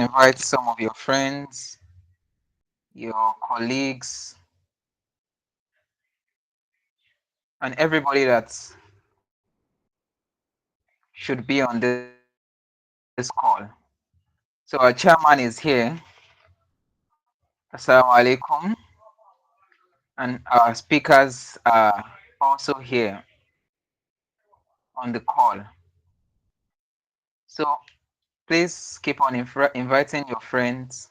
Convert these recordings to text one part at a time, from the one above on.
invite some of your friends, your colleagues, and everybody that should be on this call. So our chairman is here. Assalamu alaikum. And our speakers are also here on the call. So please keep on inviting your friends.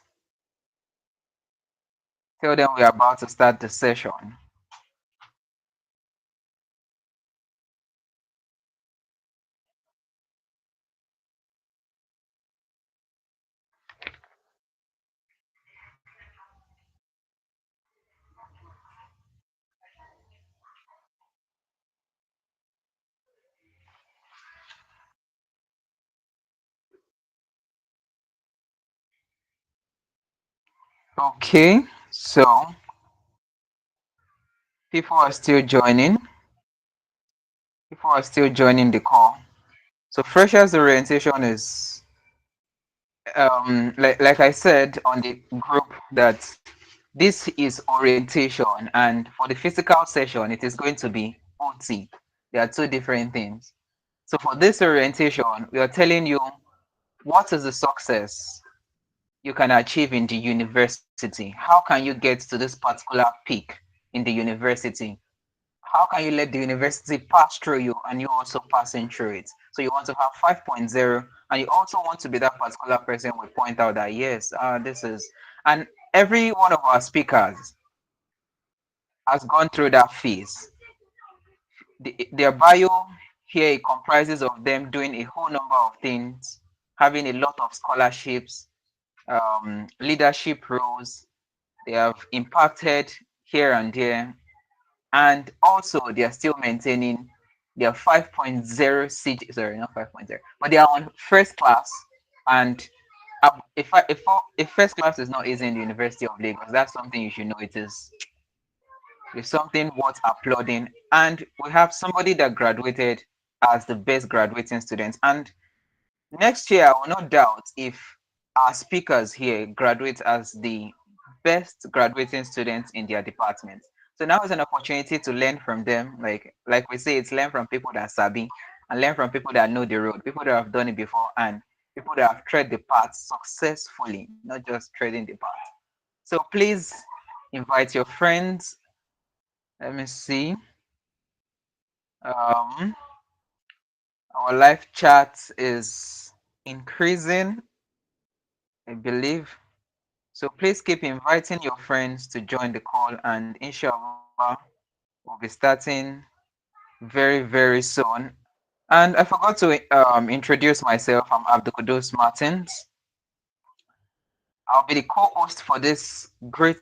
Tell them we're about to start the session. Okay, so people are still joining. People are still joining the call. So freshers orientation is like I said on the group that this is orientation, and for the physical session it is going to be OT. There are two different things. So for this orientation, we are telling you what is the success you can achieve in the university. How can you get to this particular peak in the university? How can you let the university pass through you and you also passing through it? So you want to have 5.0, and you also want to be that particular person will point out that yes, this is, and every one of our speakers has gone through that phase. Their bio here comprises of them doing a whole number of things, having a lot of scholarships, leadership roles. They have impacted here and there, and also they are still maintaining their 5.0 CG, sorry, not 5.0, but they are on first class. And if first class is not easy in the University of Lagos, that's something you should know. It's something worth applauding. And we have somebody that graduated as the best graduating student. And next year, I will not doubt if our speakers here graduate as the best graduating students in their department. So now is an opportunity to learn from them. Like we say, it's learn from people that are sabi and learn from people that know the road, people that have done it before, and people that have tread the path successfully, not just treading the path. So please invite your friends. Let me see. Um, our live chat is increasing, I believe. So please keep inviting your friends to join the call, and inshallah, we'll be starting very, very soon. And I forgot to introduce myself. I'm Abdul Qudus Martins. I'll be the co-host for this great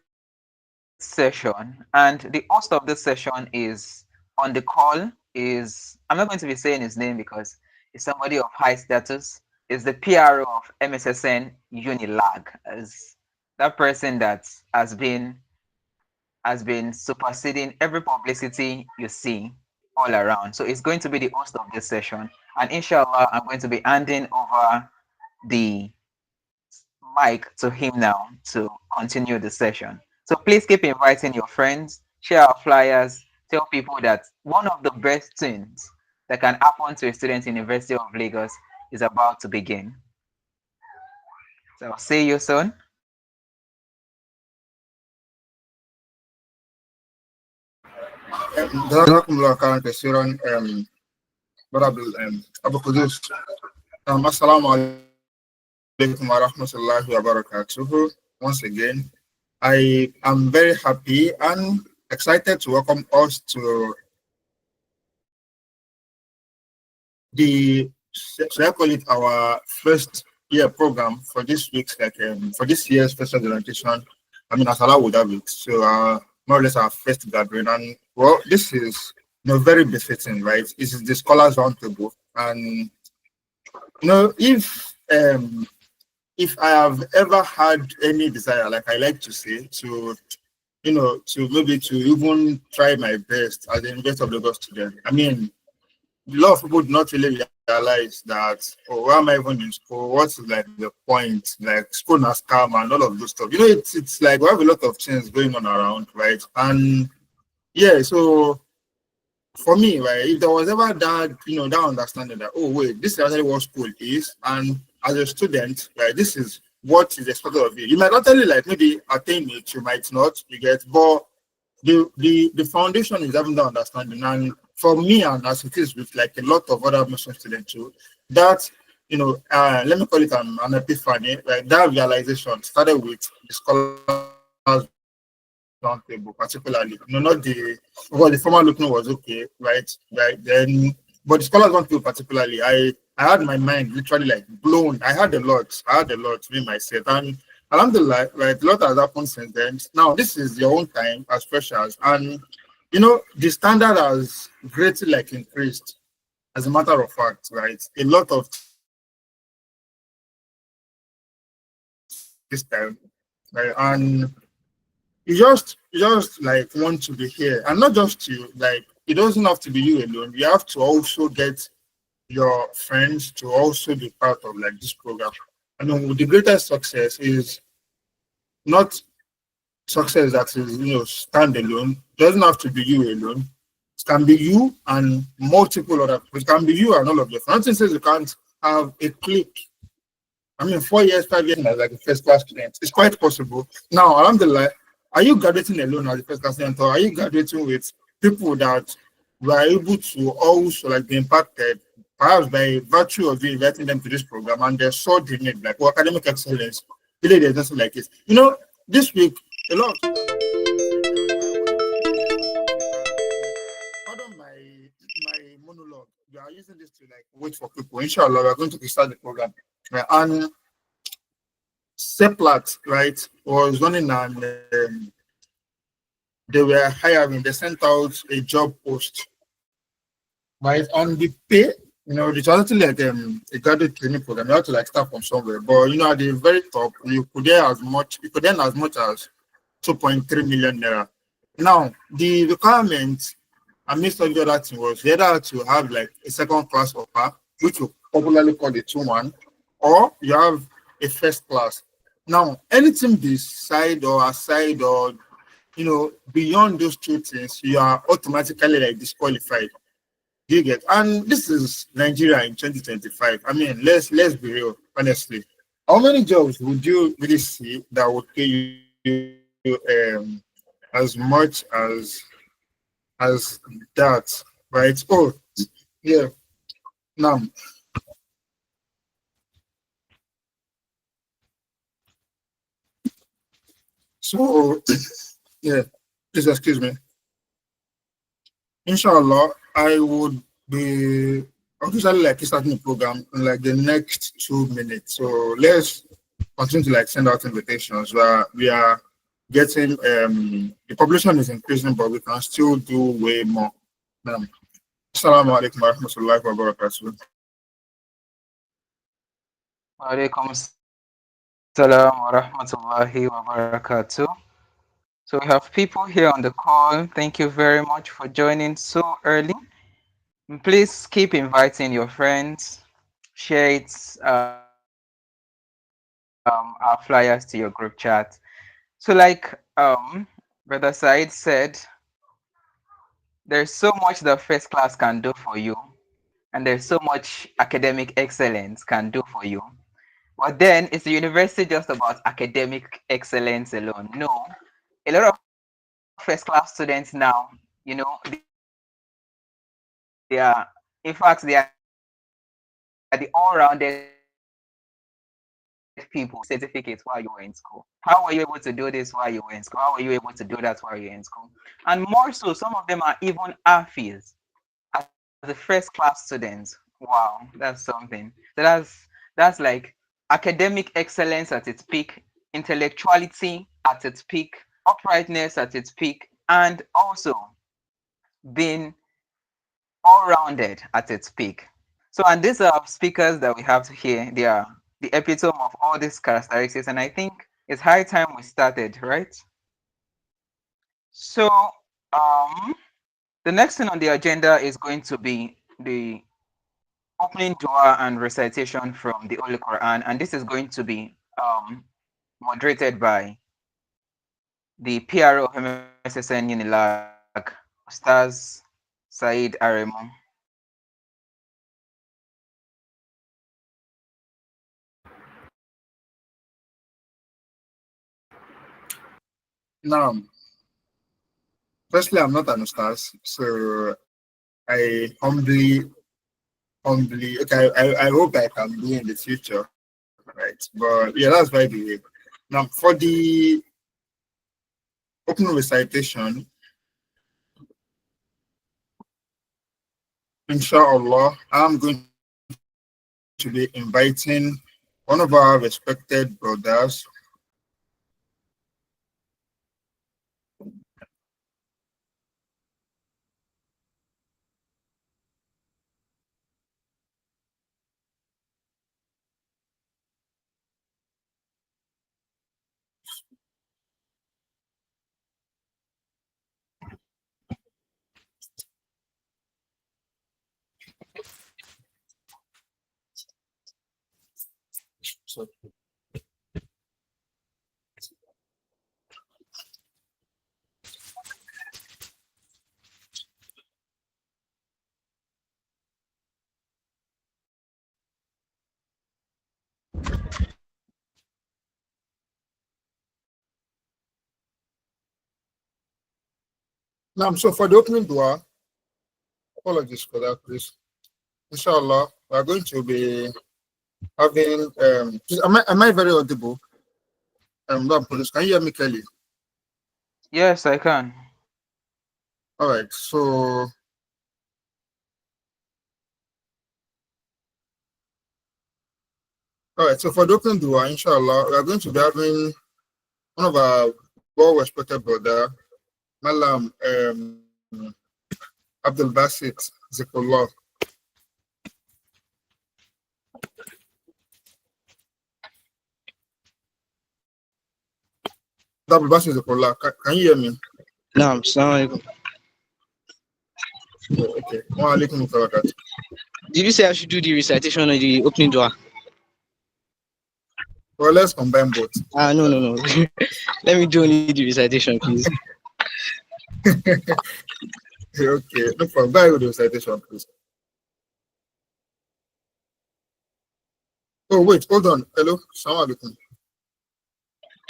session, and the host of this session is on the call. Is I'm not going to be saying his name because he's somebody of high status. Is the PRO of MSSN Unilag, as that person that has been superseding every publicity you see all around. So it's going to be the host of this session. And inshallah, I'm going to be handing over the mic to him now to continue the session. So please keep inviting your friends, share our flyers, tell people that one of the best things that can happen to a student in University of Lagos is about to begin. So see you soon. Jazakumullah khairan kasiran, Brother Abu Qudus. Assalamu alaikum wa rahmatullahi wa barakatuhu. Once again, I am very happy and excited to welcome us to the, should I call it, our first year program for this week's, for this year's first orientation. I mean, as Allah would have it. So, more or less our first gathering. And, well, this is, very befitting, right? This is the Scholars Roundtable. And, if I have ever had any desire, like I like to say, to maybe to even try my best as a University of Lagos student. I mean, a lot of people do not really realize that, oh, why am I even in school? What's like the point? Like school has come and all of those stuff. You know, it's like we have a lot of things going on around, right? And yeah, so for me, right, if there was ever that, that understanding that, oh wait, this is actually what school is, and as a student, right, this is what is expected of you. You might not only like maybe attain it, you might not, you get, but the foundation is having that understanding. And for me, and as it is with like a lot of other Muslim students too, that let me call it an epiphany, right? That realization started with the scholars roundtable, particularly. Not the the former looking was okay, right, then, but the scholars roundtable particularly, I had my mind literally like blown. I had a lot to be myself, and alhamdulillah, right, a lot has happened since then. Now this is your own time as freshers, and the standard has greatly like increased. As a matter of fact, right, a lot of things have changed this time, right? And you just like want to be here, and not just you. Like it doesn't have to be you alone. You have to also get your friends to also be part of like this program. I mean, the greatest success is not success that is standalone. Doesn't have to be you alone. It can be you and multiple other people. It can be you and all of your friends. Nothing says you can't have a clique. I mean, 4 years, 5 years as like a first class student. It's quite possible. Now, alhamdulillah, are you graduating alone as a first class student, or are you graduating with people that were able to also like be impacted, perhaps by virtue of you inviting them to this program, and they saw the need, like for academic excellence, really there's nothing like it. This week, a lot of students have been messaging, and I was able to pick their calls on Twitter. Pardon my monologue. We are using this to like wait for people. Inshallah, we are going to start the program. And Seplat, right, was running an they were hiring, they sent out a job post, right, on the pay. It's actually like a graduate training program. You have to like start from somewhere, but at the very top, you could earn as much as 2.3 million naira. Now, the requirement amidst all the other thing was either to have like a second class offer, which we popularly call the 2-1, or you have a first class. Now, anything beside or aside or beyond those two things, you are automatically like disqualified. Do you get? And this is Nigeria in 2025. I mean, let's be real, honestly. How many jobs would you really see that would pay you as much as that, right? Oh, yeah. Now, so yeah, please excuse me. Inshallah, I would be officially like starting the program in like the next 2 minutes. So let's continue to like send out invitations where we are getting the population is increasing, but we can still do way more. Um, Assalamu alaikum wa rahmatullahi wa barakatuh. Walaikum salam wa rahmatullahi wa barakatuh. So we have people here on the call. Thank you very much for joining so early. Please keep inviting your friends. Share it, our flyers to your group chat. So like Brother Said said, there's so much that first class can do for you, and there's so much academic excellence can do for you. But then is the university just about academic excellence alone? No. A lot of first class students now, they are, in fact, they are the all-rounded people. How were you able to do this while you were in school? How were you able to do this while you were in school? How were you able to do this while you were in school? How were you able to do that while you were in school? And more so, some of them are even AFIs as the first class students. Wow, that's something. That's like academic excellence at its peak, intellectuality at its peak, uprightness at its peak, and also being all-rounded at its peak. So, and these are speakers that we have here. They are the epitome of all these characteristics, and I think it's high time we started, right? So, um, the next thing on the agenda is going to be the opening dua and recitation from the Holy Quran, and this is going to be moderated by the PRO of MSSN Unilag, Ustaz Said Aremo. Now, firstly, I'm not an ustaz, so I humbly, okay, I hope I can be in the future, right? But yeah, that's by the way. Now, for the opening recitation, inshallah, I'm going to be inviting one of our respected brothers. So, now, so for the opening dua, apologies for that, please. Inshallah, we are going to be having. Am I very audible? No, police, can you hear me clearly? Yes, I can. All right. So, all right. So for the opening dua, inshallah, we are going to be having one of our well-respected brother, Malam Abdul Basit Zikrullah. Abdul Basit Zikrullah. Can you hear me? Naam, Assalamu alaikum. Oh, okay. Wa alaikum assalam. Did you say I should do the recitation or the opening dua? Well, let's combine both. No, no, no. Let me do only the recitation, please. Okay, no problem. Go ahead with the recitation, please. Oh, wait, hold on. Hello, Assalamu alaikum.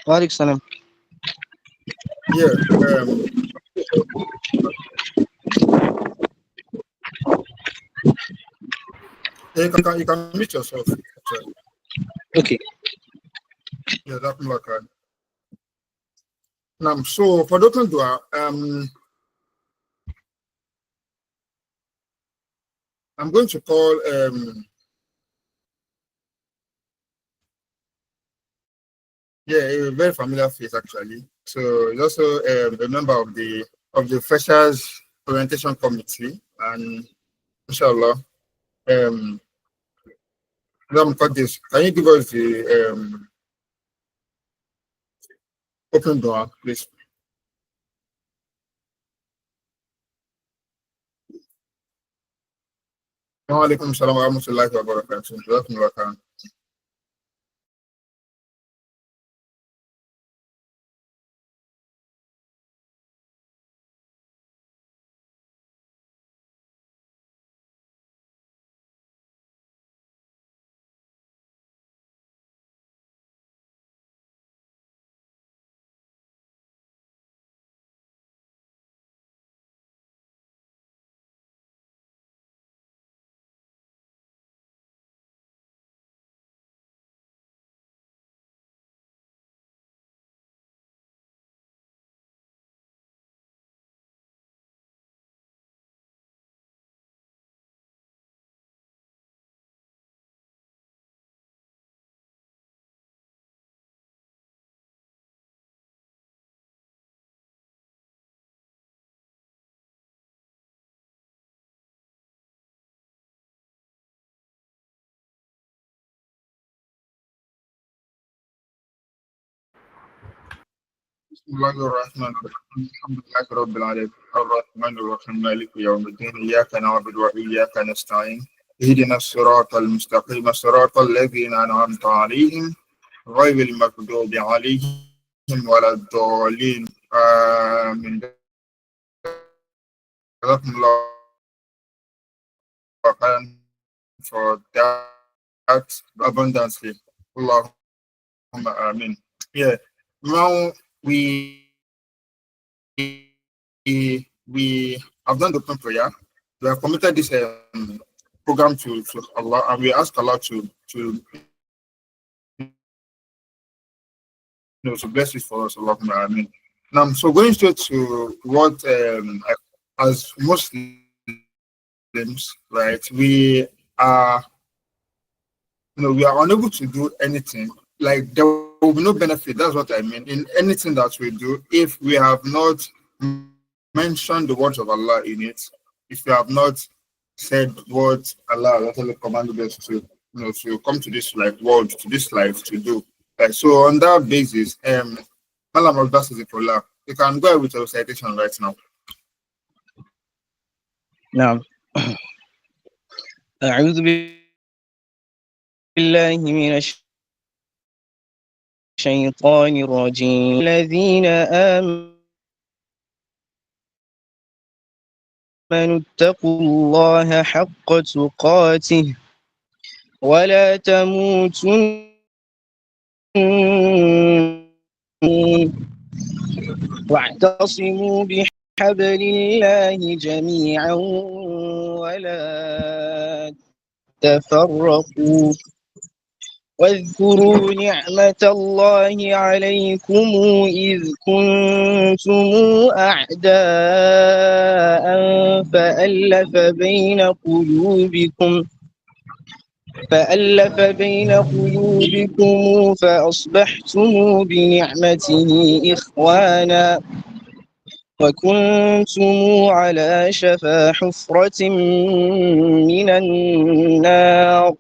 Wa alaikum salam. Yeah, um, you can meet yourself. Actually. Okay. Yeah, that can. Now, so for the open door, I'm going to call yeah, a very familiar face actually. So he's also a member of the freshers orientation committee, and inshallah, um, this. Can you give us the open door, please? Wa alaikum salam wa rahmatullahi wa barakatuh. بسم الله الرحمن الرحيم الحمد لله رب العالمين الرحمن الرحيم مالك يوم الدين إياك نعبد وإياك نستعين اهدنا الصراط المستقيم صراط الذين أنعمت عليهم غير المغضوب عليهم ولا الضالين آمين جزاكم الله خيرا for that abundantly. Allahumma amin. Yeah. Now we have done the open prayer. We have committed this program to Allah, and we ask Allah to bless it for us. Allahumma amin. Now, so going straight to what as Muslims, right? We are unable to do anything. Like there will be no benefit. That's what I mean in anything that we do if we have not mentioned the words of Allah in it. If we have not said what Allah actually commanded us to come to this world, to this life to do. So on that basis, Malam Abbas is Allah. You can go with your recitation right now. نعم. أعوذ بالله من الشيطان الرجيم الذين آمنوا اتقوا الله حق تقاته ولا تموتن واعتصموا بحبل الله جميعا ولا تفرقوا واذكروا نعمة الله عليكم إذ كنتم أعداء فألف بين قلوبكم فأصبحتم بنعمته إخوانا وكنتم على شفا حفرة من النار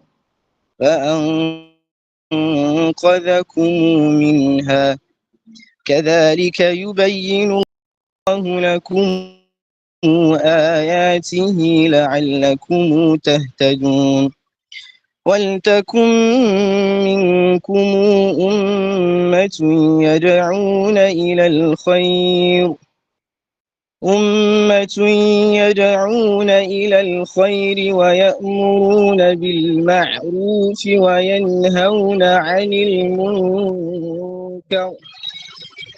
فأنقذكم منها كذلك يبين الله لكم آياته لعلكم تهتدون ولتكن منكم أمة يدعون إلى الخير ويأمرون بالمعروف وينهون عن المنكر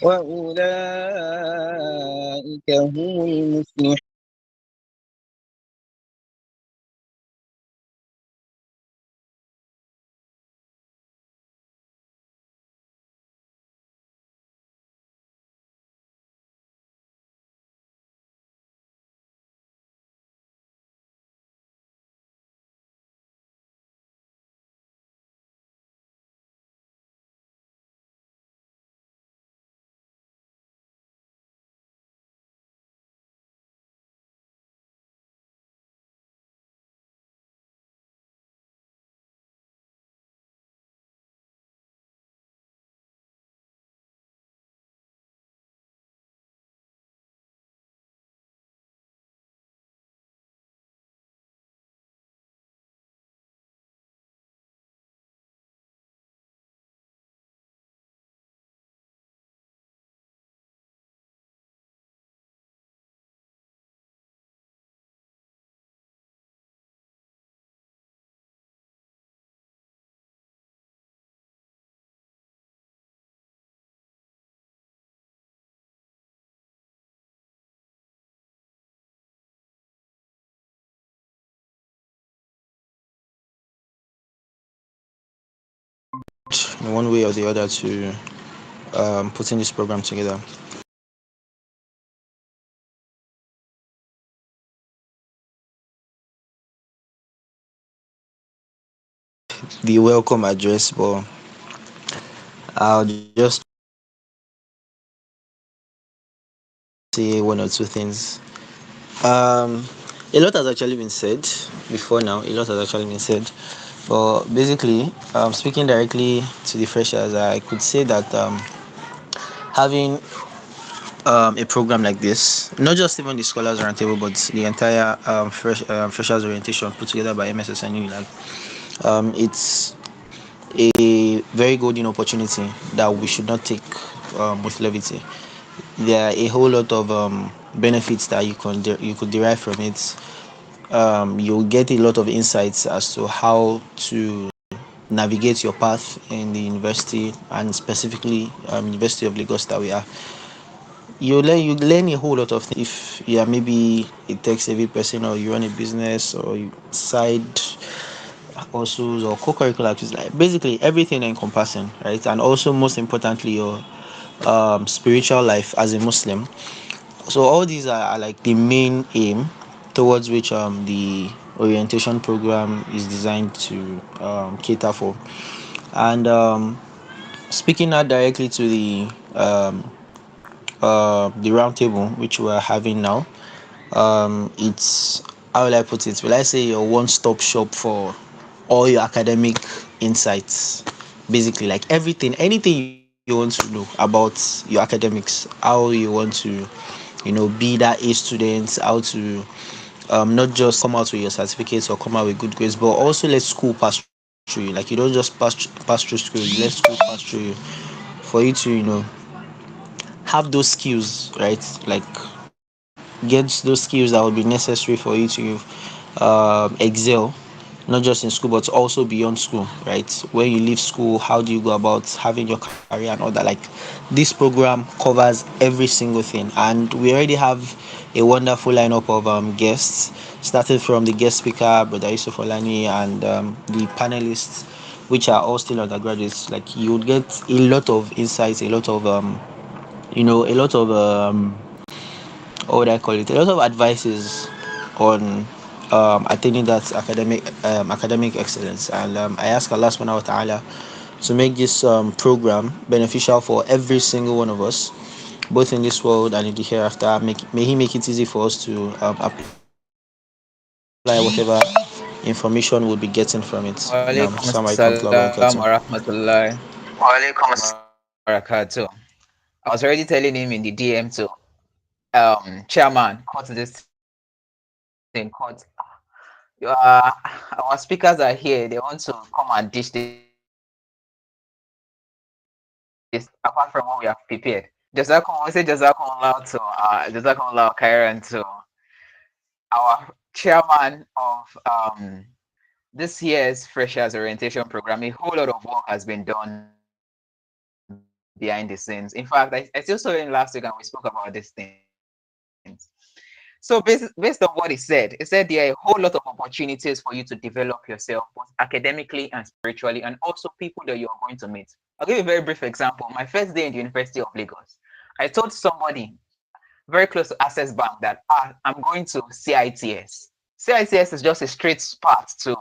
وأولئك هم المفلحون. In one way or the other to putting this program together. The welcome address, but I'll just say one or two things. A lot has actually been said before now. A lot has actually been said, but basically, speaking directly to the freshers, I could say that having a program like this, not just even the scholars roundtable, but the entire freshers orientation put together by MSSN, like it's a very golden opportunity that we should not take with levity. There are a whole lot of benefits that you could derive from it. You'll get a lot of insights as to how to navigate your path in the university, and specifically University of Lagos that we are. You learn a whole lot of things. If you are maybe a tech savvy person, or you run a business, or you side hustles or co-curricular activities, like basically everything encompassing, right? And also most importantly, your spiritual life as a Muslim. So all these are like the main aim towards which the orientation program is designed to cater for. And speaking now directly to the roundtable which we are having now, it's, how will I put it? Will I say your one-stop shop for all your academic insights? Basically, like everything, anything you want to know about your academics, how you want to, be that A student, how to not just come out with your certificates or come out with good grades, but also let school pass through you. Like you don't just pass through school, you let school pass through you for you to have those skills, right? Like get those skills that will be necessary for you to excel, not just in school but also beyond school, right? When you leave school, how do you go about having your career and all that? Like this program covers every single thing, and we already have a wonderful lineup of guests, starting from the guest speaker, Brother Yusuf Olani, and the panelists, which are all still undergraduates. Like you would get a lot of insights, a lot of a lot of what would I call it? A lot of advices on attaining that academic excellence. And I ask Allah subhanahu wa ta'ala to make this program beneficial for every single one of us, both in this world and in the hereafter. May He make it easy for us to apply whatever information we'll be getting from it. Assalamu alaikum warahmatullahi Walaikum wabarakatuh. assalam wa rahmatullahi barakatuh. I was already telling him in the DM to chairman, cut this thing, cut. Our speakers are here. They want to come and dish this apart from what we have prepared. Jazakum, we say Jazakum Allah to Jazakum Allah Khairan to our chairman of this year's Freshers Orientation Program. A whole lot of work has been done behind the scenes. In fact, I still saw him last week and we spoke about these things. So based on what he said, there are a whole lot of opportunities for you to develop yourself, both academically and spiritually, and also people that you are going to meet. I'll give you a very brief example. My first day in the University of Lagos, I told somebody very close to Access Bank that I'm going to CITS. CITS is just a straight path to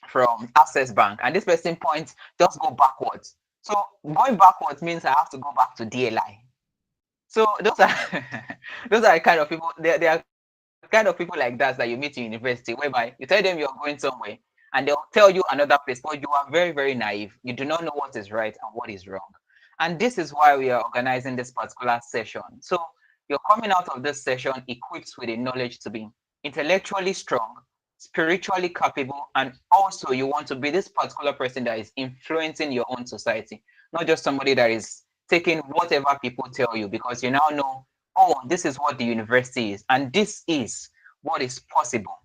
from Access Bank, and this person points just go backwards. So going backwards means I have to go back to DLI. So those are the kind of people. They are kind of people like that you meet in university, whereby you tell them you're going somewhere and they'll tell you another place, but you are very, very naive. You do not know what is right and what is wrong. And this is why we are organizing this particular session. So you're coming out of this session equipped with the knowledge to be intellectually strong, spiritually capable, and also you want to be this particular person that is influencing your own society, not just somebody that is taking whatever people tell you, because you now know, oh, this is what the university is, and this is what is possible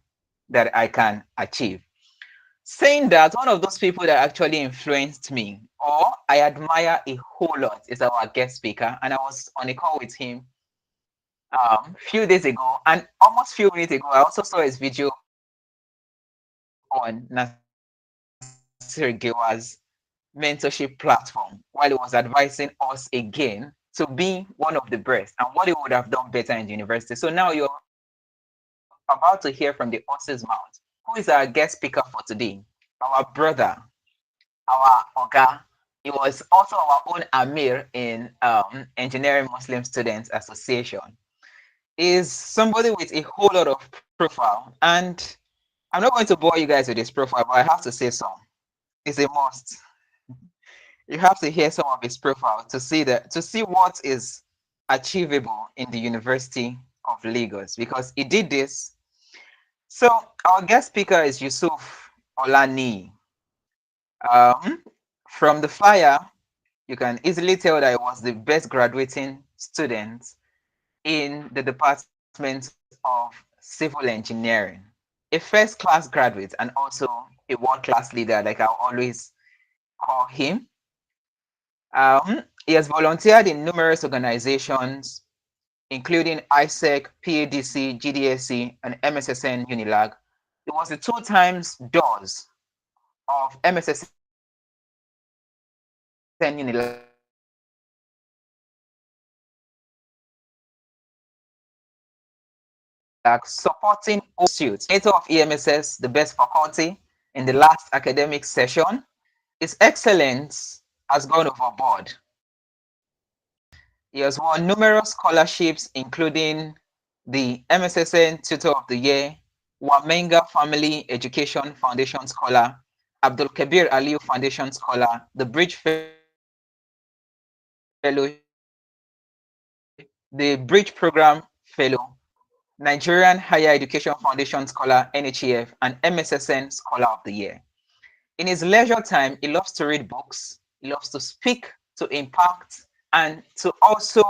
that I can achieve. Saying that, one of those people that actually influenced me or I admire a whole lot is our guest speaker, and I was on a call with him few days ago, and almost few minutes ago I also saw his video on Nasir Gewa's mentorship platform while he was advising us again to be one of the best and what he would have done better in the university. So now you're about to hear from the horse's mouth. Who is our guest speaker for today? Our brother, our Oga. He was also our own Amir in Engineering Muslim Students Association. Is somebody with a whole lot of profile, and I'm not going to bore you guys with his profile, but I have to say some. It's a must. You have to hear some of his profile to see what is achievable in the University of Lagos because he did this. So our guest speaker is Yusuf Olani. Um, from the flyer, you can easily tell that he was the best graduating student in the Department of Civil Engineering, a first class graduate and also a world class leader, like I always call him. He has volunteered in numerous organizations, including ISEC, PADC, GDSC, and MSSN Unilag. He was the two times DOS of MSSN Unilag, supporting pursuits. Coordinator of EMSS, the best faculty, in the last academic session. His excellence has gone overboard. He has won numerous scholarships, including the MSSN Tutor of the Year, Wamenga Family Education Foundation Scholar, Abdul Kabir Aliu Foundation Scholar, the Bridge Fellowship, the Bridge Program Fellow, Nigerian Higher Education Foundation Scholar, NHEF, and MSSN Scholar of the Year. In his leisure time, he loves to read books, he loves to speak, to impact, and to also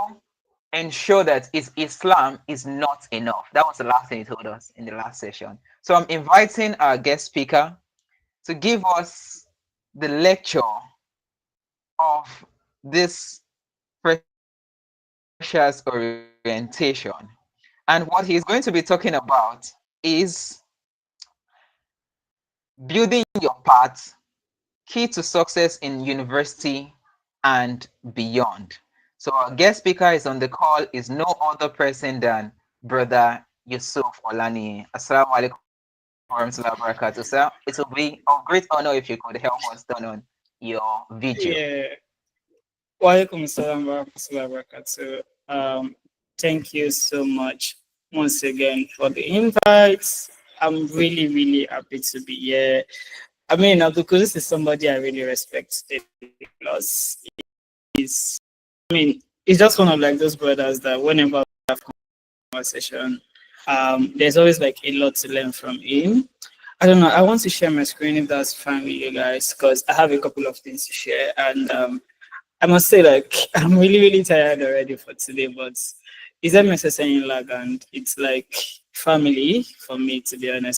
ensure that his Islam is not enough. That was the last thing he told us in the last session. So I'm inviting our guest speaker to give us the lecture of this freshers orientation. And what he's going to be talking about is building your path, key to success in university and beyond. So our guest speaker is on the call is no other person than Brother Yusuf Olani. Assalamu alaikum warahmatullahi wabarakatuh, sir. It will be of great honor if you could help us turn on your video. Yeah. Walaikum salam wa rahmatullahi wa barakatuh. Thank you so much once again for the invite. I'm really, really happy to be here. I mean, because this is somebody I really respect a lot. He's, I mean, he's just one of like those brothers that whenever we have conversation, there's always like a lot to learn from him. I don't know. I want to share my screen if that's fine with you guys, because I have a couple of things to share. And I must say, like, I'm really, really tired already for today, but it's MSSN in lag and it's like family for me, to be honest.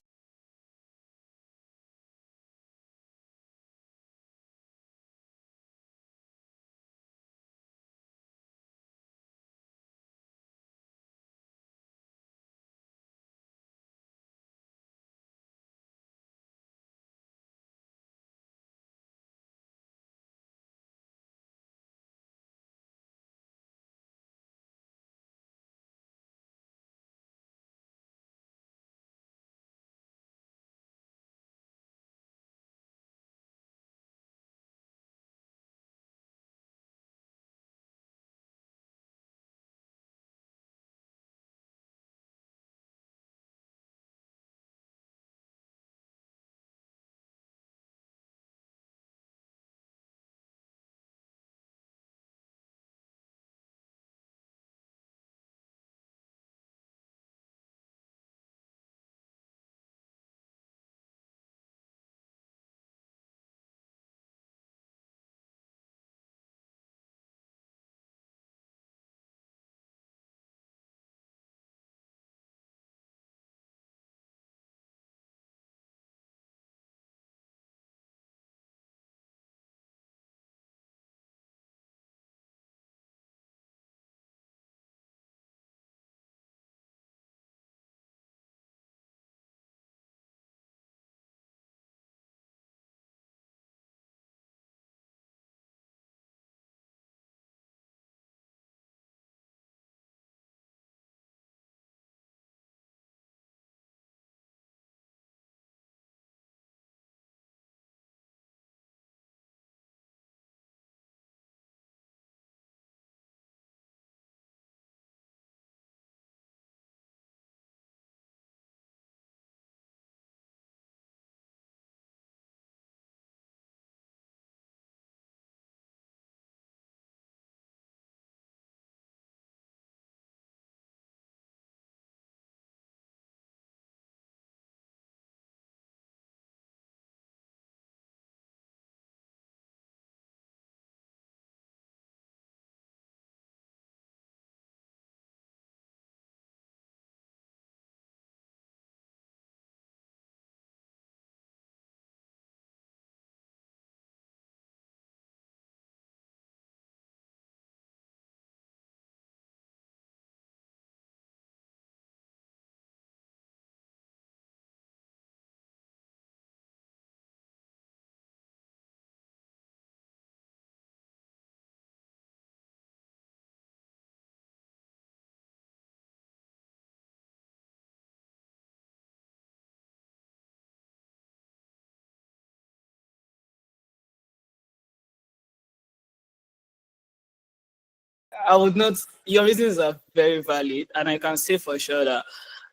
I would not. Your reasons are very valid, and I can say for sure that,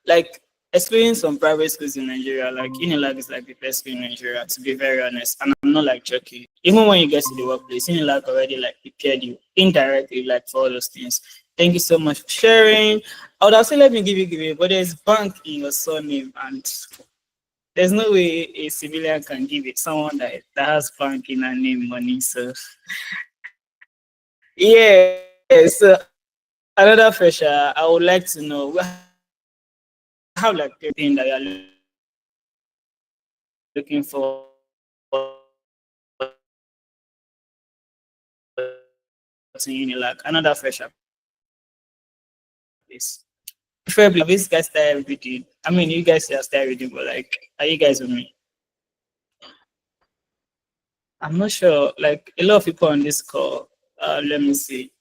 like, experience some private schools in Nigeria, like Unilag is like the best school in Nigeria, to be very honest. And I'm not like joking. Even when you get to the workplace, Unilag already like prepared you indirectly, like for all those things. Thank you so much for sharing. I would also let me give you, but there's bank in your surname, and there's no way a civilian can give it someone that has bank in her name money. So yeah, so another pressure I would like to know. We have like everything that you're looking forward to in Unilag. And another pressure please. Preferably, have you guys start reading? I mean, you guys are start reading, but like, are you guys with me? I'm not sure. Like, a lot of people on this call. Let me see.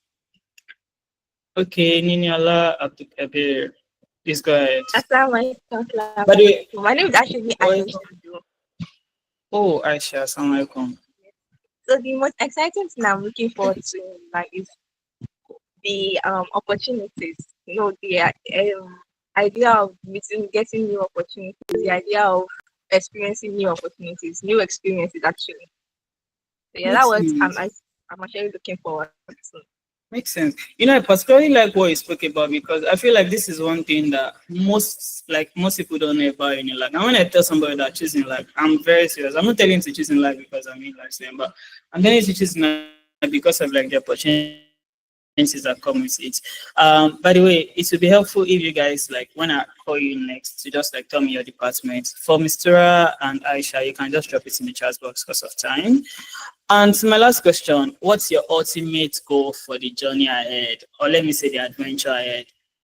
Okay, Niniala Abdul Kabir. Please go ahead. Assalamualaikum. By the way, My name is actually Aisha. oh, Aisha, assalamu alaikum. So the most exciting thing I'm looking forward to in life is the opportunities. You know, the idea of meeting, getting new opportunities, the idea of experiencing new opportunities, new experiences actually. So yeah, that Makes was sense. I'm actually looking forward to. Makes sense. You know, I particularly like what you spoke about because I feel like this is one thing that most people don't know about in life. Now, when I tell somebody that choosing life, I'm very serious. I'm not telling you to choose in life because I'm in life, but I'm telling you to choose in life because of like the opportunities that come with it. By the way, it would be helpful if you guys like when I call you next to just like tell me your department. For Mistura and Aisha, you can just drop it in the chat box because of time. And my last question, what's your ultimate goal for the journey ahead? Or let me say the adventure ahead?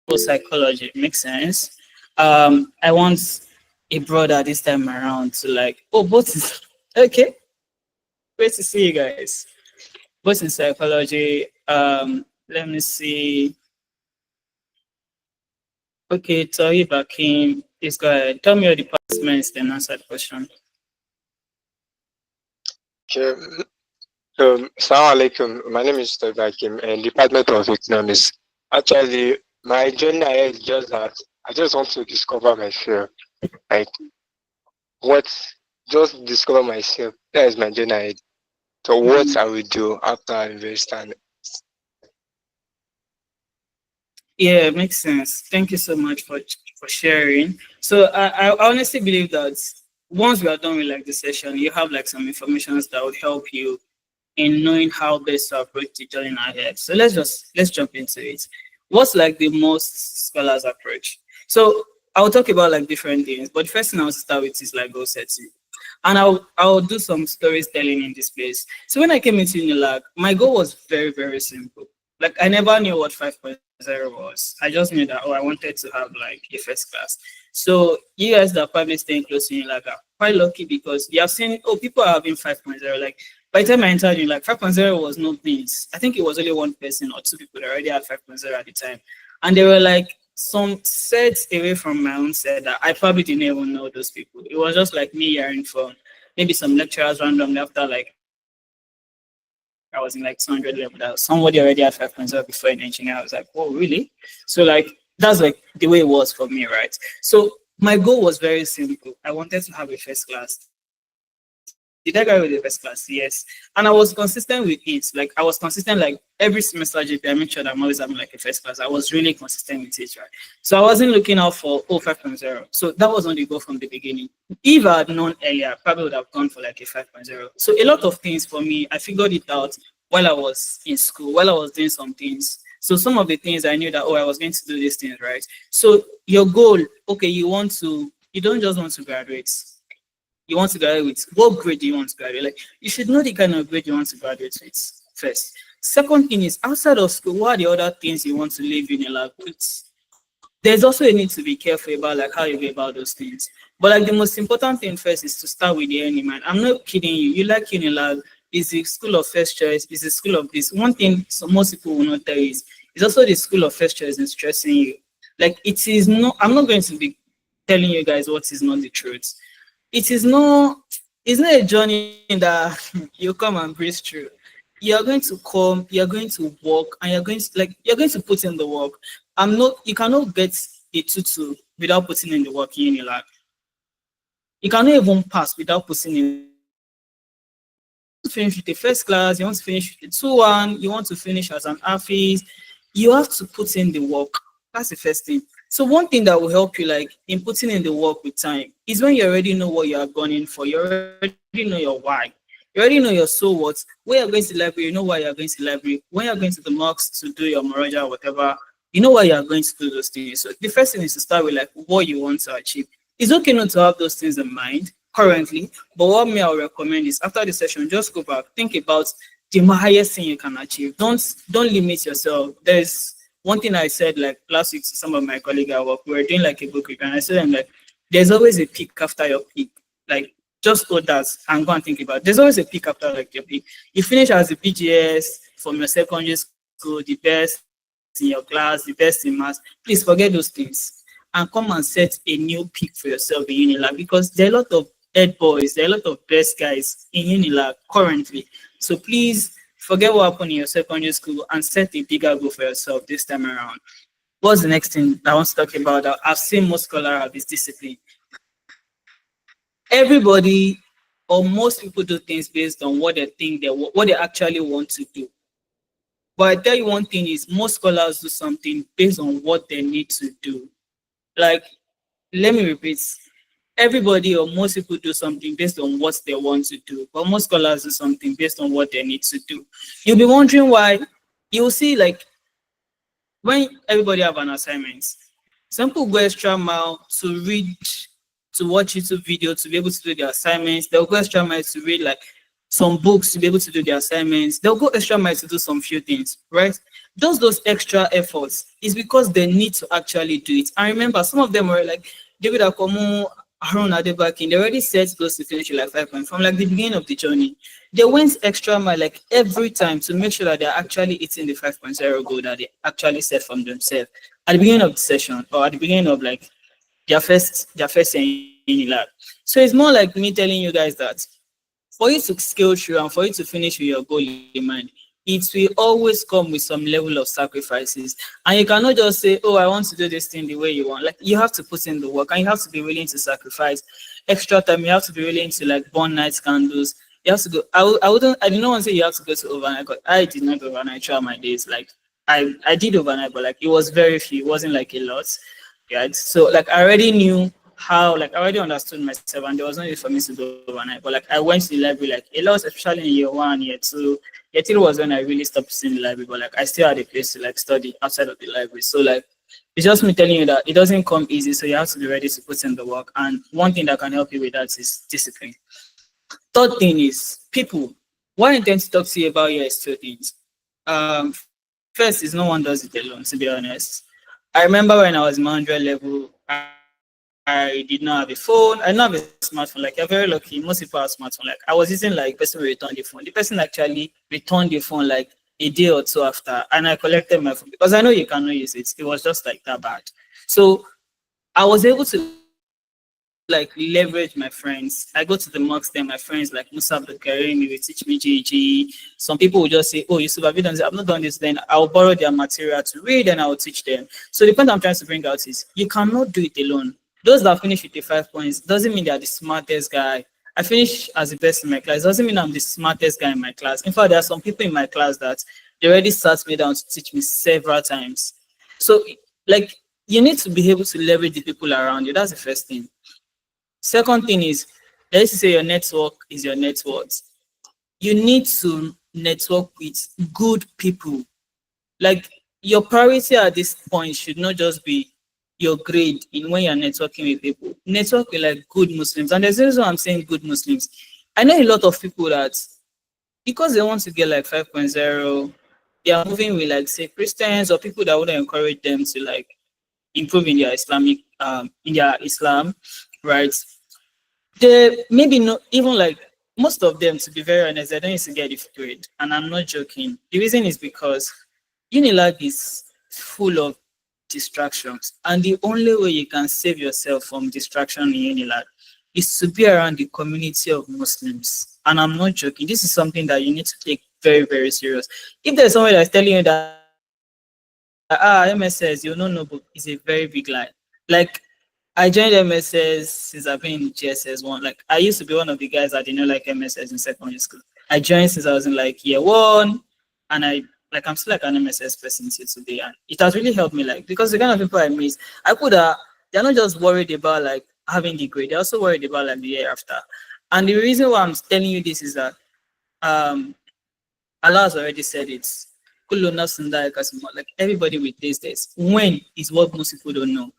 Oh, psychology, makes sense. I want a brother this time around to like, oh, both is okay. Great to see you guys. Both in psychology. Let me see. Okay, Tori Bakim, please go ahead. Tell me your departments, then answer the question. Okay. Assalamu alaikum. My name is Tobakim and Department of Economics. Actually, my journey ahead is just that I just want to discover myself. Like what just discover myself. That is my journey ahead. So what I will do after I invest and Yeah, it makes sense. Thank you so much for sharing. So I honestly believe that once we are done with like the session, you have like some information that would help you in knowing how best to approach the journey ahead. So let's jump into it. What's like the most scholars approach? So I'll talk about like different things, but the first thing I'll start with is like goal setting. And I'll do some storytelling in this place. So when I came into Unilag, my goal was very, very simple. Like I never knew what 5.0 was. I just knew that I wanted to have like a first class. So you guys that are probably staying close to Unilag are quite lucky because you have seen people are having 5.0. Like by the time I entered Unilag, 5.0 was no beans. I think it was only one person or two people that already had 5.0 at the time. And they were like some sets away from my own set that I probably didn't even know those people. It was just like me hearing from maybe some lecturers randomly after like I was in like 200 level that somebody already had 5.0 before in engineering. I was like, oh really? So like that's like the way it was for me, right? So my goal was very simple. I wanted to have a first class. Did I graduate with a first class? Yes. And I was consistent with it. Like I was consistent like every semester GP. I made sure that I'm always having like a first class. I was really consistent with it, right? So I wasn't looking out for 5.0. So that was on the goal from the beginning. If I had known earlier, I probably would have gone for like a 5.0. So a lot of things for me, I figured it out while I was in school, while I was doing some things. So some of the things I knew that I was going to do these things, right? So your goal, okay, you don't just want to graduate. You want to graduate with what grade do you want to graduate? Like you should know the kind of grade you want to graduate with first. Second thing is outside of school, what are the other things you want to live in your life with? There's also a need to be careful about like how you go about those things. But like the most important thing first is to start with the end in mind. I'm not kidding you. You like Unilag is the school of first choice, is the school of this. One thing most people will not tell you is it's also the school of first choice in stressing you. Like it is not. I'm not going to be telling you guys what is not the truth. It is not. It's not a journey that you come and breeze through. you're going to come, you're going to work, and you're going to put in the work. You cannot get a tutu without putting in the work in Unilag. You cannot even pass without putting in the work. To finish with the first class, you want to finish with the 2-1, you want to finish as an office, you have to put in the work. That's the first thing. So one thing that will help you like in putting in the work with time is when you already know what you are going in for, you already know your why. You already know your so what. When you're going to the library, you know why you're going to the library. When you're going to the mosque to do your maraja or whatever, you know why you're going to do those things. So the first thing is to start with like what you want to achieve. It's okay not to have those things in mind currently, but what me I would recommend is after the session, just go back, think about the highest thing you can achieve. Don't limit yourself. There's one thing I said like last week to some of my colleagues at work. We were doing like a book review, and I said them like, there's always a peak after your peak. Like just hold that and go and think about it. There's always a peak after like your peak. You finish as a PGS from your secondary school, the best in your class, the best in maths. Please forget those things and come and set a new peak for yourself in Unilag, because there are a lot of head boys, there are a lot of best guys in Unilag currently. So please forget what happened in your secondary school and set a bigger goal for yourself this time around. What's the next thing I want to talk about that I've seen most scholars have is discipline. Everybody or most people do things based on what they think what they actually want to do. But I tell you one thing is most scholars do something based on what they need to do. Like, let me repeat. Everybody or most people do something based on what they want to do, but most scholars do something based on what they need to do. You'll be wondering why. You'll see, like, when everybody have an assignment, some people go extra mile to read, to watch YouTube video to be able to do their assignments. They'll go extra mile to read like some books to be able to do their assignments. They'll go extra mile to do some few things, right? Those extra efforts is because they need to actually do it. And remember, some of them were like David Akomo, Aaron Adebakin, they already set goals to finish like 5 points from like the beginning of the journey. They went extra mile like every time to make sure that they're actually hitting the 5.0 goal that they actually set from themselves at the beginning of the session or at the beginning of like their first in lab. So it's more like me telling you guys that for you to scale through and for you to finish with your goal in mind, it will always come with some level of sacrifices. And you cannot just say, oh, I want to do this thing the way you want. Like you have to put in the work and you have to be willing to sacrifice extra time. You have to be willing to like burn night candles. You have to go. I did not want to say you have to go to overnight, because I did not go overnight throughout my days. Like I did overnight, but like it was very few. It wasn't like a lot. Yeah. So like I already knew how, like I already understood myself, and there was no need for me to go overnight. But like I went to the library like a lot, especially in year 1, year 2. Year 3 was when I really stopped seeing the library, but like I still had a place to like study outside of the library. So like it's just me telling you that it doesn't come easy, so you have to be ready to put in the work. And one thing that can help you with that is discipline. Third thing is people. What I intend to talk to you about here is two things. First is no one does it alone, to be honest. I remember when I was in my 100 level, I did not have a phone. I didn't have a smartphone. Like, you're very lucky. Most people have smartphone. Like, I was using like person will return the phone. The person actually returned the phone like a day or two after, and I collected my phone because I know you cannot use it. It was just like that bad. So I was able to like leverage my friends. I go to the mosques there, my friends like Musa Abdulkarim, they will teach me JG. Some people will just say, oh, Yusuf, have you done this? I've not done this. Then I'll borrow their material to read and I'll teach them. So the point I'm trying to bring out is you cannot do it alone. Those that finish with the 5 points doesn't mean they are the smartest guy. I finish as the best in my class. Doesn't mean I'm the smartest guy in my class. In fact, there are some people in my class that they already sat me down to teach me several times. So like you need to be able to leverage the people around you. That's the first thing. Second thing is, let's say your network is your net worth. You need to network with good people. Like your priority at this point should not just be your grade in when you're networking with people. Network with like good Muslims. And there's a reason I'm saying good Muslims. I know a lot of people that because they want to get like 5.0, they are moving with like say Christians or people that would encourage them to like improve in their Islam, right? They maybe not even like most of them, to be very honest, they don't used to get the grade. And I'm not joking. The reason is because Unilag is full of distractions. And the only way you can save yourself from distraction in Unilag is to be around the community of Muslims. And I'm not joking. This is something that you need to take very, very serious. If there's someone that's telling you that MSS, you don't know book, it's a very big lie. Like I joined MSS since I've been in GSS one. Like I used to be one of the guys that didn't like MSS in secondary school. I joined since I was in like year one, and I'm still like an MSS person till today, and it has really helped me like because the kind of people I meet, I put that they're not just worried about like having the grade, they're also worried about like the year after. And the reason why I'm telling you this is that um Allah has already said it. Kullu nafsin dha'iqatul maut. Like everybody will taste this. When is what most people don't know.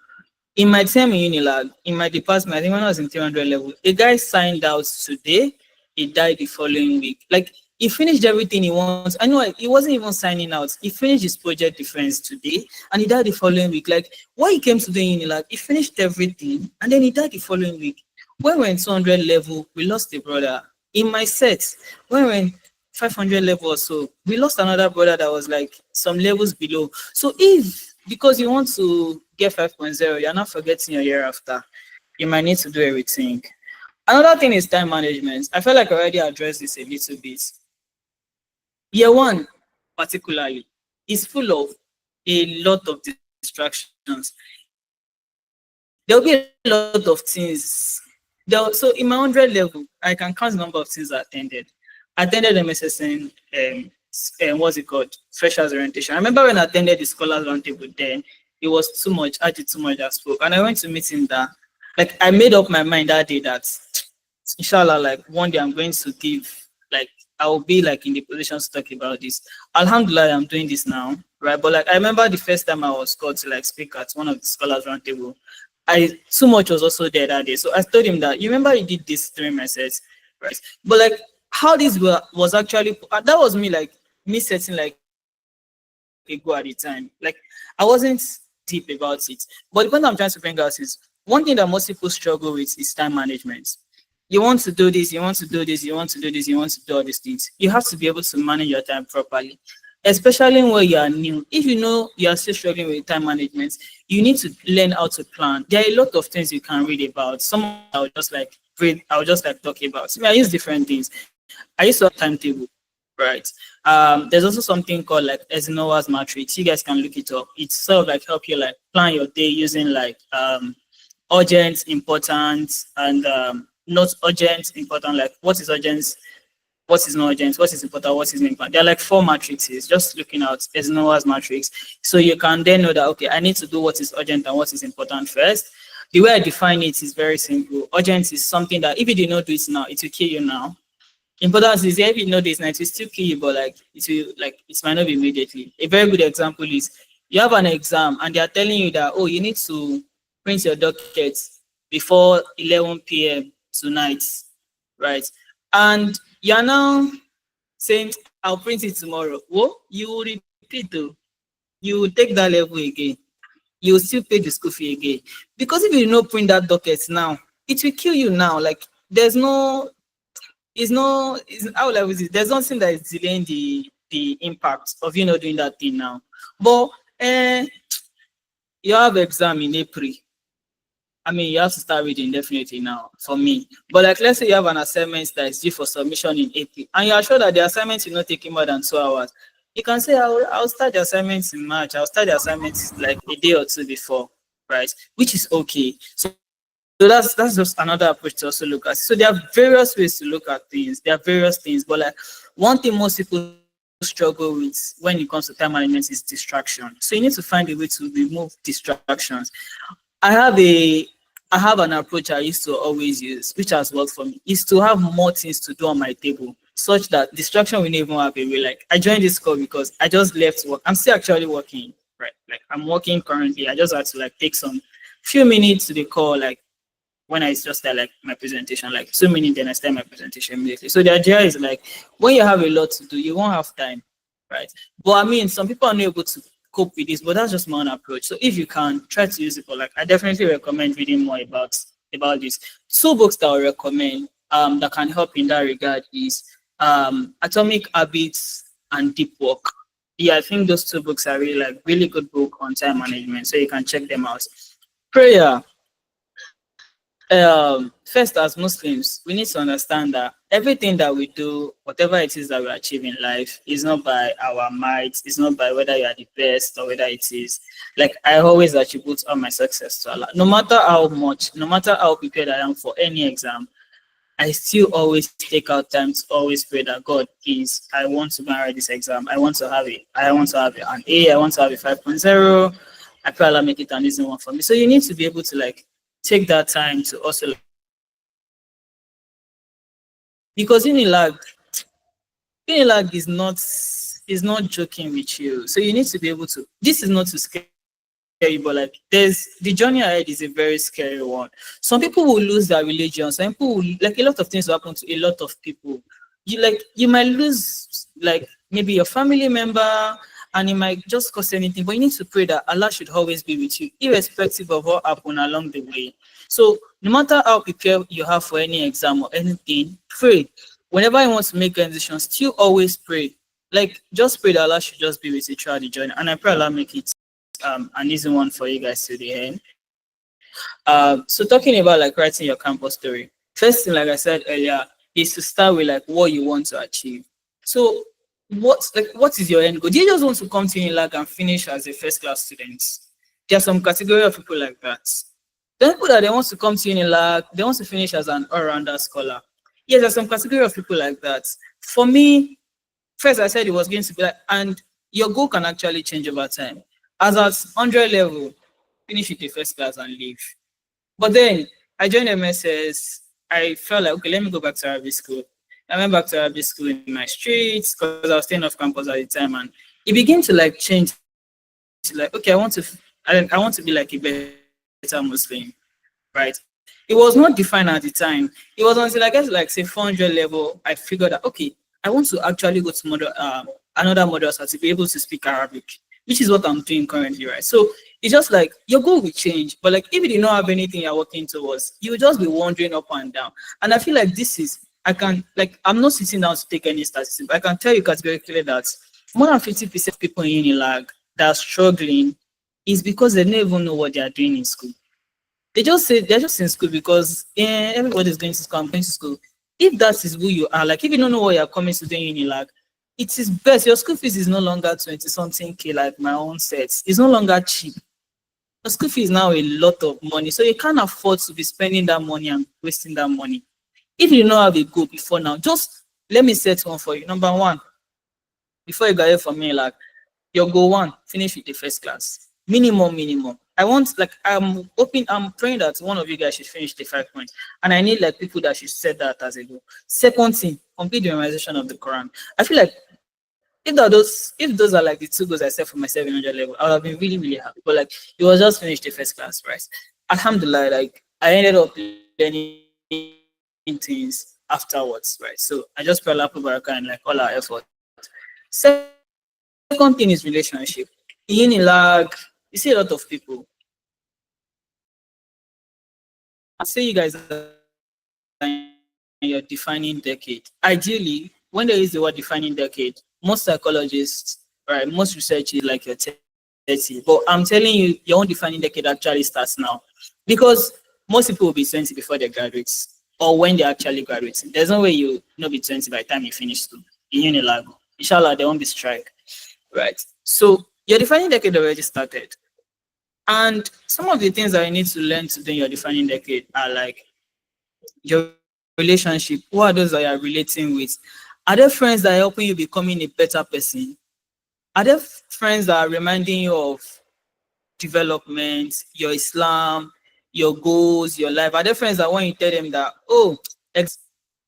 In my time in Unilag, in my department, I think when I was in 300 level, a guy signed out today, he died the following week. Like he finished everything he wants. I know he wasn't even signing out. He finished his project defense today and he died the following week. Like what he came to do in Unilag, he finished everything and then he died the following week. When we're in 200 level, we lost a brother. In my set, when we're in 500 level or so, we lost another brother that was like some levels below. So if because you want to get 5.0, you're not forgetting your year after, you might need to do everything. Another thing is time management. I feel like I already addressed this a little bit. Year one, particularly, is full of a lot of distractions. There'll be a lot of things. So in my 100 level, I can count the number of things I attended MSSN, what's it called? Freshers orientation. I remember when I attended the scholars roundtable then, it was too much. I did too much that spoke. And I went to meeting that, like I made up my mind that day that inshallah, like one day I'm going to give, like I'll be like in the position to talk about this. Alhamdulillah, I'm doing this now, right? But like I remember the first time I was called to like speak at one of the scholars roundtable, I too much was also there that day. So I told him that you remember you did this during my sets, right? But like how this was actually that was me like me setting like a goal at the time. Like I wasn't deep about it. But the point I'm trying to bring out is one thing that most people struggle with is time management. You want to do this, you want to do this, you want to do this, you want to do all these things. You have to be able to manage your time properly, especially when you are new. If you know you are still struggling with time management, you need to learn how to plan. There are a lot of things you can read about. Some of them I'll just like read, I'll just like talk about. So I use different things. I used to have timetable, right? There's also something called like Eisenhower's matrix. You guys can look it up. It's sort of like help you like plan your day using like urgent, important, and not urgent, important. Like what is urgent, what is not urgent, what is important, what is not important. There are like 4 matrices. Just looking out Eisenhower's matrix, so you can then know that okay, I need to do what is urgent and what is important first. The way I define it is very simple. Urgent is something that if you do not do it now, it will kill you now. Importance is if you know this now, it will still kill you, but like it might not be immediately. A very good example is you have an exam and they are telling you that oh you need to print your docket before 11 p.m. tonight, right? And you're now saying I'll print it tomorrow. Well, you will repeat though. You will take that level again. You will still pay the school fee again. Because if you don't print that docket now, it will kill you now. Like there's no how level is it? There's nothing that is delaying the impact of you not doing that thing now. But you have exam in April. I mean, you have to start reading definitely now for me. But like, let's say you have an assignment that is due for submission in April, and you are sure that the assignment will not take you more than 2 hours. You can say, I'll start the assignments in March. I'll start the assignments like a day or two before, right? Which is okay. So that's just another approach to also look at. So there are various ways to look at things. There are various things, but like one thing most people struggle with when it comes to time management is distraction. So you need to find a way to remove distractions. I have an approach I used to always use, which has worked for me, is to have more things to do on my table, such that distraction will never even have a way. Like I joined this call because I just left work. I'm still actually working, right? Like I'm working currently. I just had to like take some few minutes to the call, like when I just start like my presentation, like 2 minutes, then I start my presentation immediately. So the idea is like when you have a lot to do, you won't have time, right? But I mean, some people are not able to cope with this, but that's just my own approach. So if you can try to use it, but like I definitely recommend reading more about this. 2 books that I would recommend that can help in that regard is Atomic Habits and Deep Work. Yeah, I think those 2 books are really like really good book on time management, so you can check them out. Prayer. First, as Muslims, we need to understand that everything that we do, whatever it is that we achieve in life, is not by our might, it's not by whether you are the best or whether it is. Like, I always attribute all my success to Allah. No matter how much, no matter how prepared I am for any exam, I still always take out time to always pray that God, please, I want to go and write this exam. I want to have it. I want to have an A. I want to have a 5.0. I pray Allah make it an easy one for me. So you need to be able to like take that time to also like, because Unilag is not joking with you. So you need to be able to. This is not to scare you, but like there's the journey ahead is a very scary one. Some people will lose their religion. Some people will, like a lot of things will happen to a lot of people. You might lose like maybe your family member, and it might just cause anything. But you need to pray that Allah should always be with you, irrespective of what happened along the way. So no matter how prepared you have for any exam or anything, pray. Whenever you want to make a decision, still always pray. Like just pray that Allah should just be with you throughout the journey. And I pray Allah make it an easy one for you guys to the end. So talking about like writing your campus story. First thing, like I said earlier, is to start with like what you want to achieve. So what is your end goal? Do you just want to come to UNILAG and finish as a first class student? There are some category of people like that. Then people that they want to come to UNILAG, they want to finish as an all-rounder scholar. Yes, there's some category of people like that. For me, first I said it was going to be like, and your goal can actually change over time. As at 100 level, finish with the first class and leave. But then I joined MSS. I felt like, okay, let me go back to Arabic school. I went back to Arabic school in my streets because I was staying off campus at the time, and it began to like change. Like, okay, I want to be like a better Muslim, right? It was not defined at the time. It was until I guess like say 400 level, I figured out, okay, I want to actually go to another madrasa to be able to speak Arabic, which is what I'm doing currently, right? So it's just like your goal will change, but like if you did not have anything you're working towards, you will just be wandering up and down. And I feel like I'm not sitting down to take any statistics, but I can tell you categorically that more than 50% of people in UNILAG that are struggling is because they don't even know what they are doing in school. They just say they're just in school because everybody's going to school, I'm going to school. If that is who you are, like if you don't know what you're coming to do in UNILAG, it is best. Your school fees is no longer 20 something K like my own sets. It's no longer cheap. Your school fee is now a lot of money. So you can't afford to be spending that money and wasting that money. If you don't have a goal before now, just let me set one for you. Number one, before you graduate from me, like your goal one, finish with the first class. Minimum. I'm praying that one of you guys should finish the 5 points. And I need like people that should set that as a goal. Second thing, complete the memorization of the Quran. I feel like if those are like the two goals I set for my 700 level, I would have been really, really happy. But like it was just finished the first class, right? Alhamdulillah, like I ended up learning things afterwards, right? So I just pray Allah Barakah and like all our effort. Second thing is relationship. In UNILAG, you see a lot of people. I say you guys are in your defining decade. Ideally, when there is the word defining decade, most psychologists, right, most research is like your 30. But I'm telling you, your own defining decade actually starts now. Because most people will be 20 before they graduate, or when they actually graduate. There's no way you not be 20 by the time you finish school in UNILAG. Inshallah, there won't be strike. Right. So your defining decade already started. And some of the things that you need to learn to do in your defining decade are like your relationship. Who are those that you are relating with? Are there friends that are helping you becoming a better person? Are there friends that are reminding you of development, your Islam, your goals, your life? Are there friends that when you tell them that,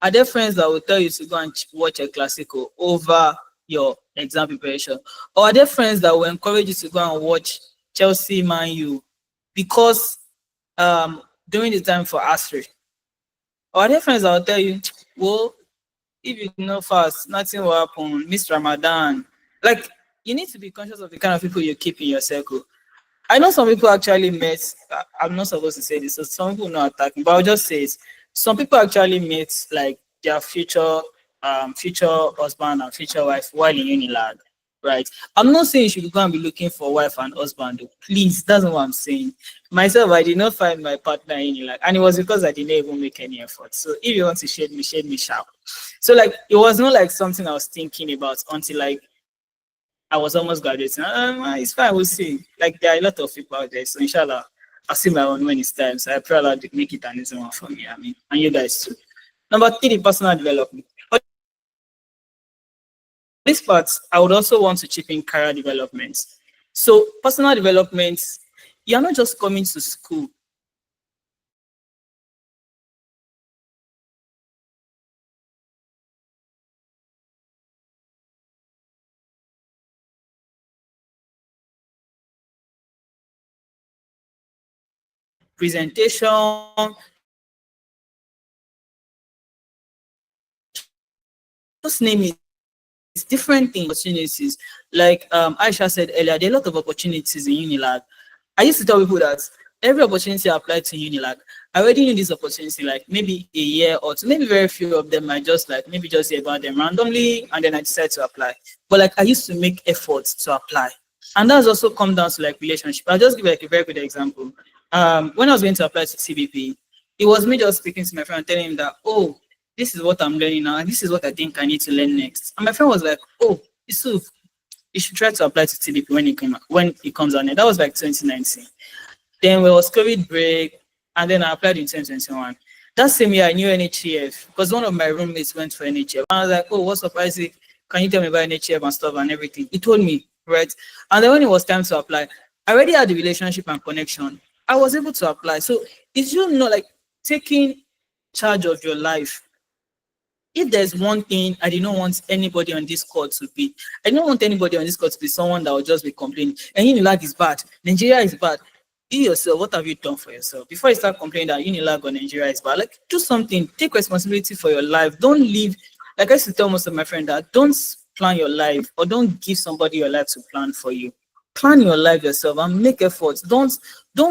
are there friends that will tell you to go and watch a classical over your exam preparation? Or are there friends that will encourage you to go and watch Chelsea, Man U, because during the time for Astrid? Or are there friends that will tell you, well, if you know fast, nothing will happen, miss Ramadan. Like, you need to be conscious of the kind of people you keep in your circle. I know some people actually met, I'm not supposed to say this, so some people not attacking, but I'll just say it. Some people actually met like their future husband and future wife while in UNILAG. right? I'm not saying you should go and be looking for wife and husband. Though. Please, that's not what I'm saying. Myself, I did not find my partner in Unilag, and it was because I didn't even make any effort. So if you want to shade me sharp. So like it was not like something I was thinking about until like I was almost graduating. It's fine, we'll see. Like there are a lot of people out there. So inshallah, I'll see my own when it's time. So I pray Allah to make it an easy one for me. I mean, and you guys too. Number three, personal development. For this part, I would also want to chip in career development. So personal development, you're not just coming to school to presentation, just name it. It's different things, opportunities. Like Aisha said earlier, there are a lot of opportunities in Unilag. I used to tell people that every opportunity I applied to Unilag, I already knew this opportunity like maybe a year or two, maybe very few of them I just like maybe just hear about them randomly and then I decided to apply. But like I used to make efforts to apply. And that's also come down to like relationship. I'll just give like a very good example. When I was going to apply to CBP, it was me just speaking to my friend telling him that, oh, this is what I'm learning now, and this is what I think I need to learn next. And my friend was like, oh, Yusuf, you should try to apply to TDP when it comes on. And that was like 2019. Then we was COVID break, and then I applied in 2021. That same year, I knew NHEF because one of my roommates went for NHEF. And I was like, oh, what's up, Isaac? Can you tell me about NHEF and stuff and everything? He told me, right? And then when it was time to apply, I already had the relationship and connection. I was able to apply. So it's just not like taking charge of your life. If there's one thing I did not want anybody on this court to be, I don't want anybody on this court to be someone that will just be complaining. And Unilag is bad. Nigeria is bad. You yourself, what have you done for yourself? Before you start complaining that Unilag or Nigeria is bad, like do something. Take responsibility for your life. Don't live, like I used to tell most of my friends that don't plan your life or don't give somebody your life to plan for you. Plan your life yourself and make efforts. Don't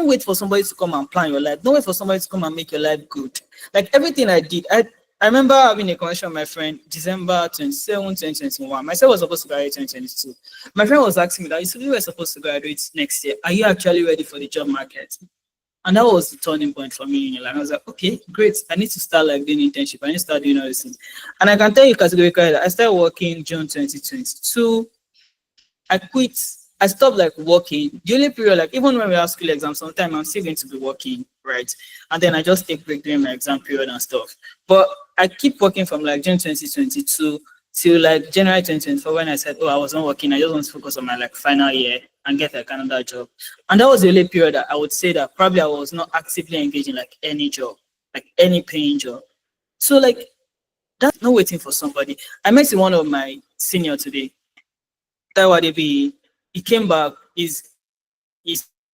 wait for somebody to come and plan your life. Don't wait for somebody to come and make your life good. Like everything I did, I remember having a conversation with my friend December 27, 2021. Myself was supposed to graduate 2022. My friend was asking me that you were supposed to graduate next year. Are you actually ready for the job market? And that was the turning point for me. And I was like, okay, great. I need to start like doing internship. I need to start doing all these things. And I can tell you categorically that I started working June 2022. I quit. I stopped like working. The only period, like even when we have school exams, sometimes I'm still going to be working, right? And then I just take break during my exam period and stuff. But I keep working from like June 2022 till like January 2024 when I said, oh, I wasn't working. I just want to focus on my like final year and get like another job. And that was the only period that I would say that probably I was not actively engaged in like any job, like any paying job. So like that's not waiting for somebody. I met one of my senior today. He came back. He's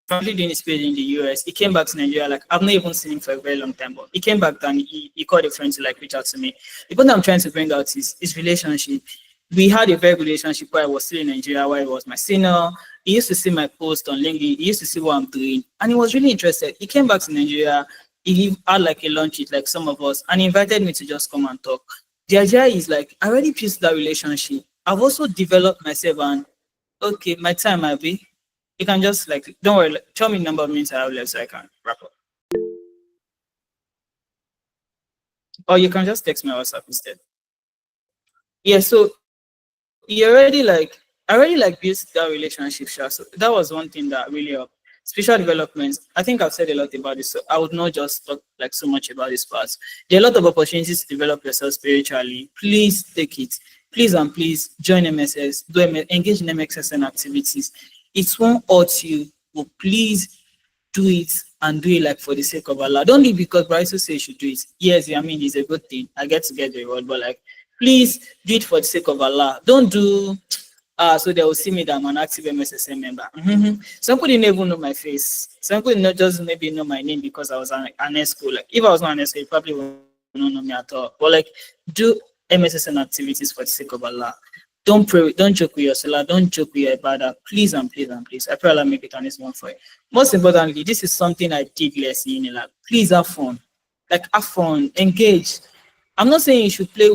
currently doing his PhD in the US. He came back to Nigeria. Like I've not even seen him for a very long time, but he came back and he called a friend to like reach out to me. The point I'm trying to bring out is his relationship. We had a very good relationship while I was still in Nigeria, while he was my senior. He used to see my post on LinkedIn. He used to see what I'm doing, and he was really interested. He came back to Nigeria. He had like a lunch with like some of us, and he invited me to just come and talk. The idea is like I already pieced that relationship. I've also developed myself and okay, my time, Abby. You can just like, don't worry, like, tell me the number of minutes I have left so I can wrap up. Or you can just text me on WhatsApp instead. Yeah, so I already like built that relationship, Sha. So that was one thing that really helped. Spiritual development, I think I've said a lot about this, so I would not just talk like so much about this part. There are a lot of opportunities to develop yourself spiritually. Please take it. Please and please join MSS, engage in MSSN activities. It won't hurt you, but please do it and do it like for the sake of Allah. Don't do it because Bryce says you should do it. Yes, I mean, it's a good thing. I get to get the reward, but like, please do it for the sake of Allah. Don't do, so they will see me that I'm an active MSSN member. Some people didn't even know my face. Some people not just maybe know my name because I was an ESCO. Like, if I was not an ESCO, you probably wouldn't know me at all. But like, do MSSN activities for the sake of Allah. Don't pray, don't joke with your salah, don't joke with your ibadah. Please and please and please. I pray Allah make it an easy one for you. Most importantly, this is something I did less in Unilag. Please have fun. Like have fun, engage. I'm not saying you should play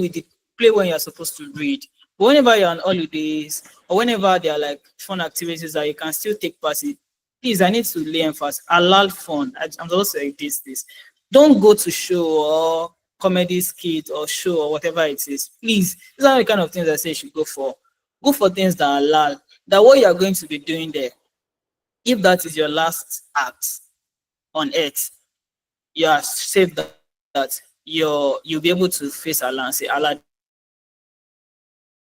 when you're supposed to read, But whenever you're on holidays or whenever there are like fun activities that you can still take part in, please, I need to lay emphasis. Allow fun. I'm also saying this. Don't go to show or comedy skit or show or whatever it is. Please, these are the kind of things I say you should go for. Go for things that are halal. That what you are going to be doing there, if that is your last act on earth, you are safe that you'll be able to face Allah and say, Allah,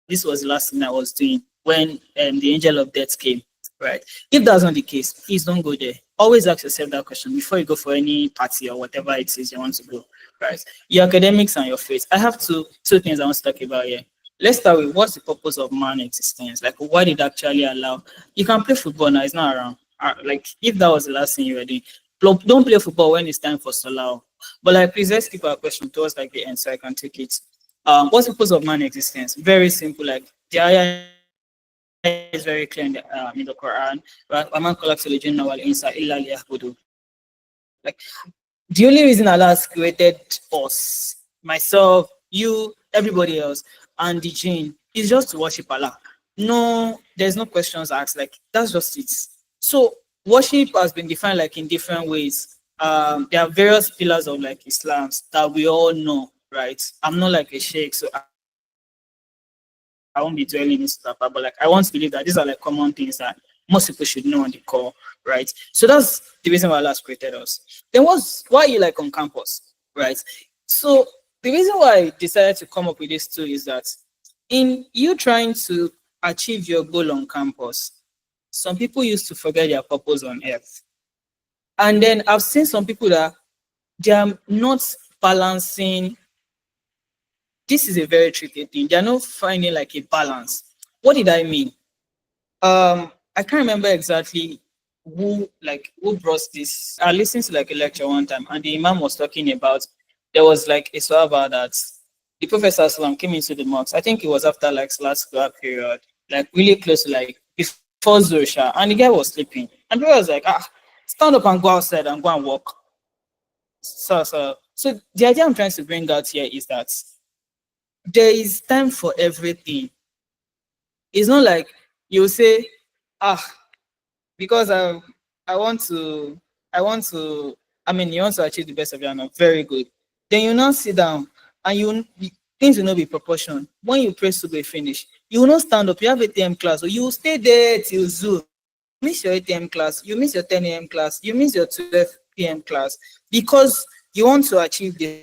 this was the last thing I was doing when the angel of death came. Right? If that's not the case, please don't go there. Always ask yourself that question before you go for any party or whatever it is you want to go. Right? Your academics and your faith. I have two things I want to talk about here. Let's start with what's the purpose of man existence? Like why did it actually allow? You can play football now, it's not around. Like if that was the last thing you were doing, don't play football when it's time for Salah. But like please let's keep our question towards like the end so I can take it. What's the purpose of man existence? Very simple. Like the ayah is very clear in the Quran. Right? وَمَا خَلَقْتُ الْجِنَّ وَالْإِنسَ إِلَّا لِيَعْبُدُونَ. Like the only reason Allah has created us, myself, you, everybody else, and the jinn is just to worship Allah. No, there's no questions asked. Like that's just it. So worship has been defined like in different ways. There are various pillars of like Islam that we all know, right? I'm not like a sheikh, so I won't be dwelling into that part. But like I want to believe that these are like common things that most people should know on the core, right? So that's the reason why Allah has created us. Then why are you like on campus, right? So the reason why I decided to come up with this too is that in you trying to achieve your goal on campus, some people used to forget their purpose on earth. And then I've seen some people that they are not balancing. This is a very tricky thing. They're not finding like a balance. What did I mean? I can't remember exactly who brought this. I listened to like a lecture one time, and the imam was talking about there was like a Sahaba that the Prophet Sallallahu came into the mosque. I think it was after like last prayer period, like really close to like before Zursha, and the guy was sleeping. And people was like, stand up and go outside and go and walk. So the idea I'm trying to bring out here is that there is time for everything. It's not like you say, ah, because I want to, I want to, I mean, you want to achieve the best of your life, very good. Then you now sit down and things will not be proportion. When you pray to be finished, you will not stand up. You have a TM class, or you will stay there till Zoom. You miss your ATM class, you miss your 10 a.m. class, you miss your 12 p.m. class because you want to achieve this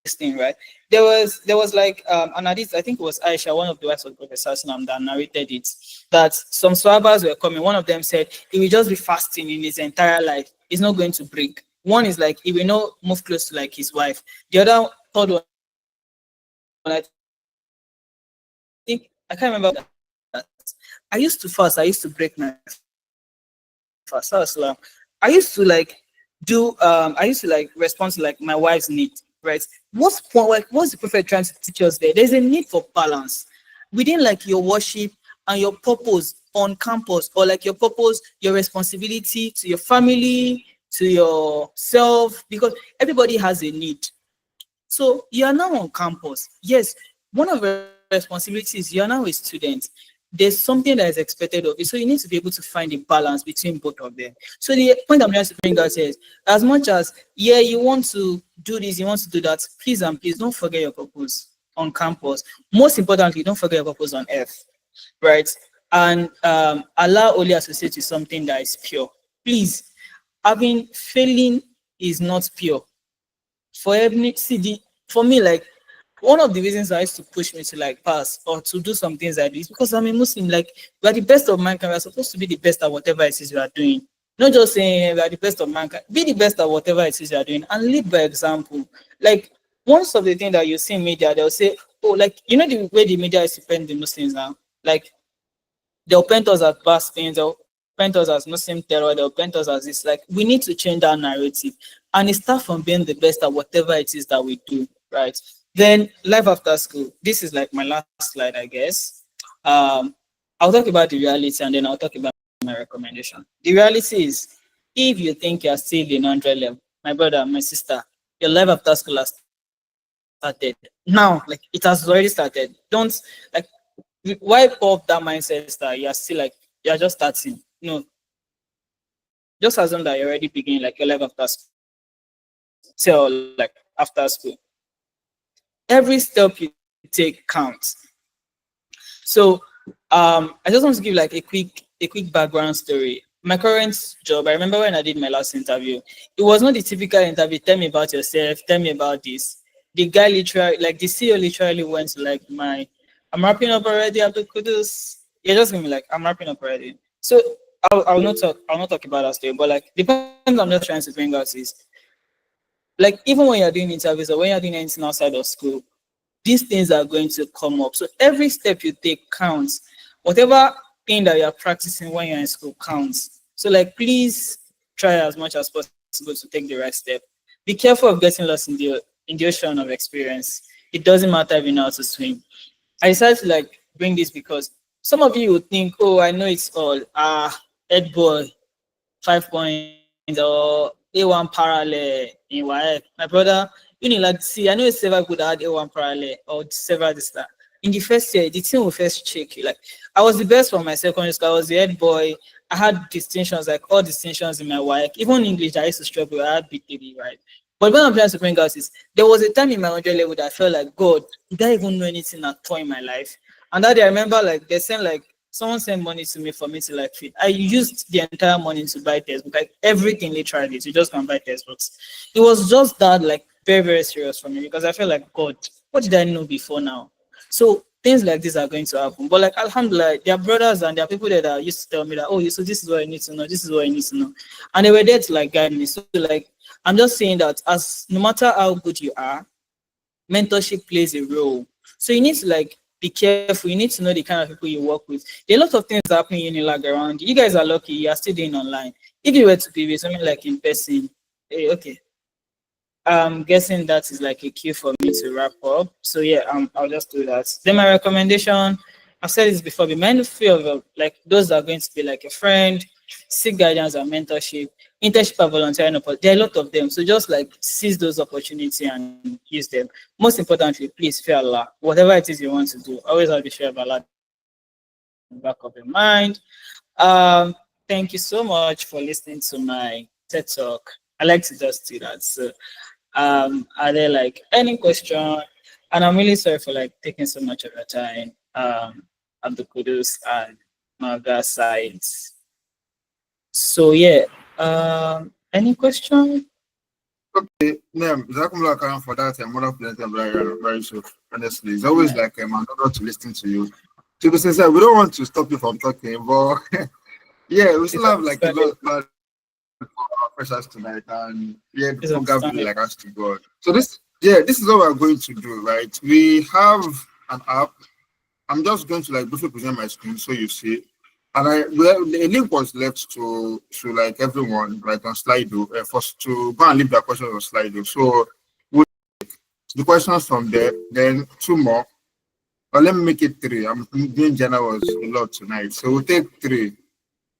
thing, right? There was like an hadith, I think it was Aisha, one of the wives of Prophet Sallallahu that narrated it, that some Sahabas were coming. One of them said he will just be fasting in his entire life. He's not going to break. One is like he will not move close to like his wife. The other third one, I think I can't remember which one was that. I used to fast, I used to break my fast. I used to like I used to like respond to like my wife's need, right? What's the prophet trying to teach us there? There's a need for balance within like your worship and your purpose on campus, or like your purpose, your responsibility to your family, to yourself, because everybody has a need. So you are now on campus. Yes, one of the responsibilities, you are now a student. There's something that is expected of you. So you need to be able to find a balance between both of them. So the point I'm trying to bring out is, as much as, yeah, you want to do this, you want to do that, please and please don't forget your purpose on campus. Most importantly, don't forget your purpose on earth, right? And Allah only associates with something that is pure. Please, having failing is not pure. For me, like one of the reasons I used to push me to like pass or to do some things like this because I'm a Muslim. Like we are the best of mankind. We are supposed to be the best at whatever it is we are doing. Not just saying we are the best of mankind. Be the best at whatever it is you are doing and lead by example. Like most of the things that you see in media, they'll say, oh, like you know the way the media is to paint the Muslims now. Like they'll paint us as bastards, they'll paint us as Muslim terror, they'll paint us as this. Like we need to change that narrative. And it starts from being the best at whatever it is that we do, right? Then life after school. This is like my last slide, I guess. I'll talk about the reality and then I'll talk about my recommendation. The reality is, if you think you're still in 100 level, my brother, my sister, your life after school has started. Now, like it has already started. Don't like wipe off that mindset that you're still like you're just starting. No, just assume that you're already beginning like your life after school, till like after school. Every step you take counts. So I just want to give like a quick background story. My current job, I remember when I did my last interview, it was not the typical interview, tell me about yourself, tell me about this. The guy literally, like the CEO literally went to like I'm wrapping up already, Abdul Kudus. You're just gonna be like, I'm wrapping up already. So I'll not talk about that story, but like the point I'm just trying to bring out is like even when you're doing interviews or when you're doing anything outside of school, these things are going to come up. So every step you take counts. Whatever thing that you're practicing when you're in school counts. So like please try as much as possible to take the right step. Be careful of getting lost in the ocean of experience. It doesn't matter if you know how to swim. I decided to like bring this because some of you would think, oh, I know it's all head boy, 5 points or A1 parallel in YF. My brother, you need like see, I know it's several could add A1 parallel or several this that. In the first year, the team will first check you. Like I was the best for my secondary school. I was the head boy. I had distinctions, like all distinctions in my work. Even English, I used to struggle. I had B3, right? But what I'm trying to bring out is there was a time in my 100 level that I felt like, God, did I even know anything at all in my life? And that day I remember like they sent like someone sent money to me for me to like fit. I used the entire money to buy textbooks, like everything literally to just come buy textbooks. It was just that like very, very serious for me because I felt like God, what did I know before now? So things like this are going to happen. But like alhamdulillah, there are brothers and there are people there that used to tell me that, oh, so this is what I need to know, this is what I need to know. And they were there to like guide me. So like I'm just saying that as no matter how good you are, mentorship plays a role. So you need to like be careful. You need to know the kind of people you work with. There are a lot of things happening in Unilag around. You guys are lucky. You are still doing online. If you were to be with something like in person, okay. I'm guessing that is like a cue for me to wrap up. So yeah, I'll just do that. Then my recommendation, I've said this before, be mindful of like those that are going to be like a friend, seek guidance and mentorship, internship and volunteering. There are a lot of them. So just like seize those opportunities and use them. Most importantly, please fear Allah. Whatever it is you want to do, always have the fear of Allah at the back of your mind. Thank you so much for listening to my TED Talk. I like to just do that. So are there like any question? And I'm really sorry for like taking so much of your time. At the Kudus and Maga sides. So yeah, any question? Yeah, Jazakumullah Khan for that. I'm one plenty very so honestly. It's always like an honor to listen to you. To be sincere, we don't want to stop you from talking, but yeah, we still have like a lot of plans for our freshers tonight, and yeah, the program will like us to go. So this is what we're going to do, right? We have an app. I'm just going to like briefly present my screen so you see. And the link was left to like everyone, like on Slido, first to go and leave their questions on Slido. So we'll take the questions from there, then two more. Or let me make it three. I'm doing generals a lot tonight. So we'll take three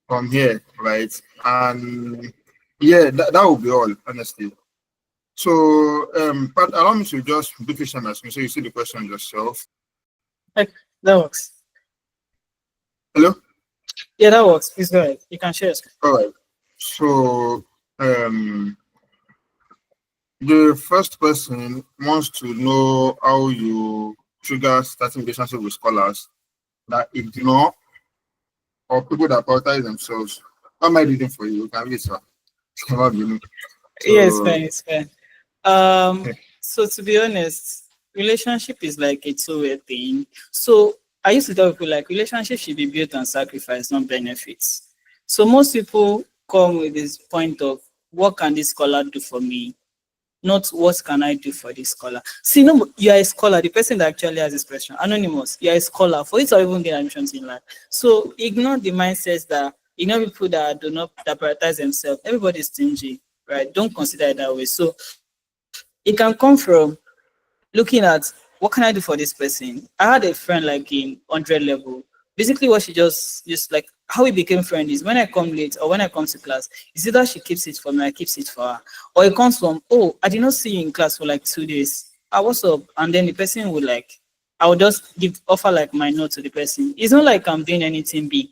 from here, right? And yeah, that will be all, honestly. So but allow me to just briefly share my screen so you see the question yourself. Like, that works. Hello? Yeah, that works. Please go ahead. You can share. All right. So the first person wants to know how you trigger starting relationship with scholars that ignore or people that prioritize themselves. What am I reading for you? You can read, sir. Yeah, it's fine. It's fine. So to be honest, relationship is like a two-way thing. So I used to tell people like relationship should be built on sacrifice, not benefits. So most people come with this point of what can this scholar do for me, not what can I do for this scholar. See, no, you are a scholar. The person that actually has this question, anonymous. You are a scholar. For you to even get admission in life, so ignore the mindsets that ignore people that do not that prioritize themselves. Everybody is stingy, right? Don't consider it that way. So it can come from looking at what can I do for this person. I had a friend like in 100 level. Basically, what she just like how we became friends is when I come late or when I come to class, it's either she keeps it for me, I keeps it for her, or it comes from, oh, I did not see you in class for like 2 days. Ah, what's up? And then the person would like I will just give offer like my note to the person. It's not like I'm doing anything big,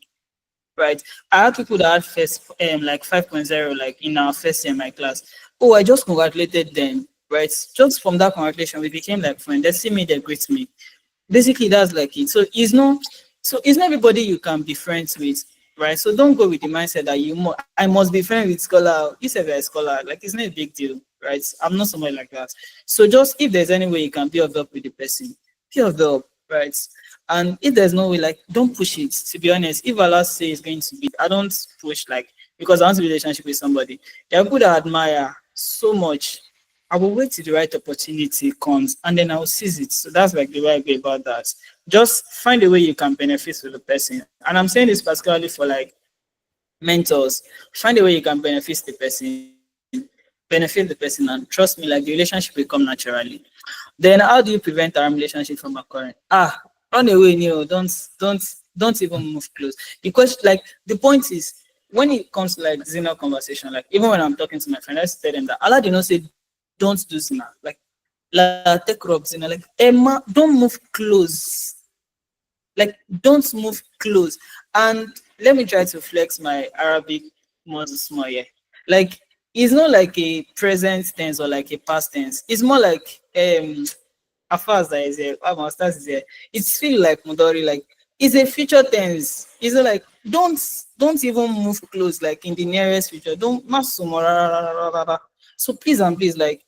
right? I had people that had first like 5.0 like in our first year in my class. Oh, I just congratulated them, right? Just from that congratulation, we became like friends. They see me, they greet me. Basically, that's like it. So it's not everybody you can be friends with, right? So don't go with the mindset that I must be friends with scholar. You say you're a scholar, like it's not a big deal, right? I'm not somebody like that. So just if there's any way you can be of help with the person, be of help, right? And if there's no way, like don't push it. To be honest, if Allah says it's going to be, I don't push like because I want to be in a relationship with somebody. There are people that I admire so much. I will wait till the right opportunity comes and then I will seize it. So that's like the way I go about that. Just find a way you can benefit with the person. And I'm saying this particularly for like mentors. Find a way you can benefit the person, and trust me, like the relationship will come naturally. Then how do you prevent our relationship from occurring? Run away, Neil. Don't even move close. Because like the point is when it comes to like Zina conversation, like even when I'm talking to my friend, I just tell them that Allah did not say don't do Zina. Like take rubs, like Emma, don't move close. Like don't move close. And let me try to flex my Arabic more small here. Like it's not like a present tense or like a past tense. It's more like Afas that is here, masters is here. It's feel like Mudori, like it's a future tense. It's not like don't even move close, like in the nearest future. Don't mass. So please and please, like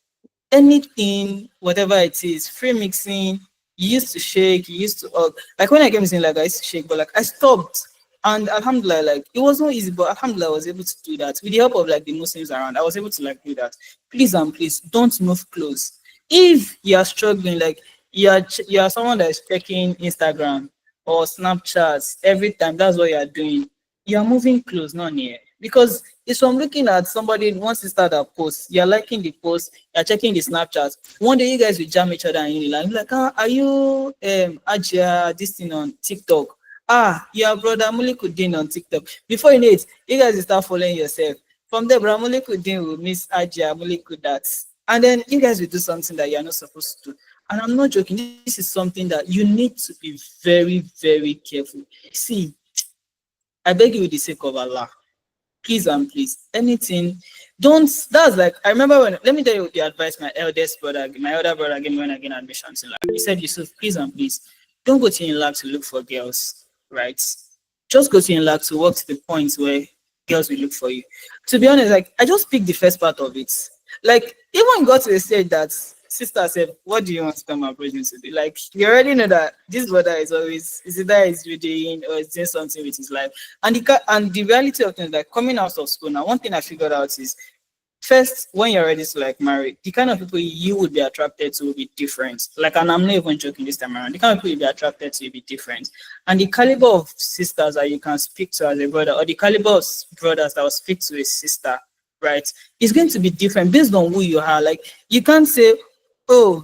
anything, whatever it is, free mixing. You used to shake, you used to like when I came in, like I used to shake, but like I stopped. And Alhamdulillah, like it was not easy, but Alhamdulillah, I was able to do that with the help of like the Muslims around. I was able to like do that. Please and please don't move close. If you are struggling, like you are someone that is checking Instagram or Snapchat every time, that's what you are doing. You are moving close, not near. Because it's from looking at somebody once you start a post, you're liking the post, you're checking the Snapchat. One day you guys will jam each other and you're like, are you Ajia this thing on TikTok? Your brother Mulikuddin on TikTok. Before you know it, you guys will start following yourself. From there, brother Mulikuddin will miss Ajia Mulikudat. And then you guys will do something that you're not supposed to do. And I'm not joking, this is something that you need to be very, very careful. See, I beg you with the sake of Allah, please and please, anything, don't, that's like, I remember when, let me tell you the advice my elder brother gave me when I gained admission to lab. He said, Yusuf, please and please, don't go to in lab to look for girls, right? Just go to in lab to work to the point where girls will look for you. To be honest, like, I just picked the first part of it. Like, even got to the stage that sister said, what do you want to come approaching to do? Like, you already know that this brother is always, is either he's reading or he's doing something with his life. And the reality of things, like coming out of school now, one thing I figured out is first, when you're ready to like marry, the kind of people you would be attracted to will be different. Like, and I'm not even joking this time around. The kind of people you'll be attracted to will be different. And the caliber of sisters that you can speak to as a brother, or the caliber of brothers that will speak to a sister, right, is going to be different based on who you are. Like, you can't say, oh,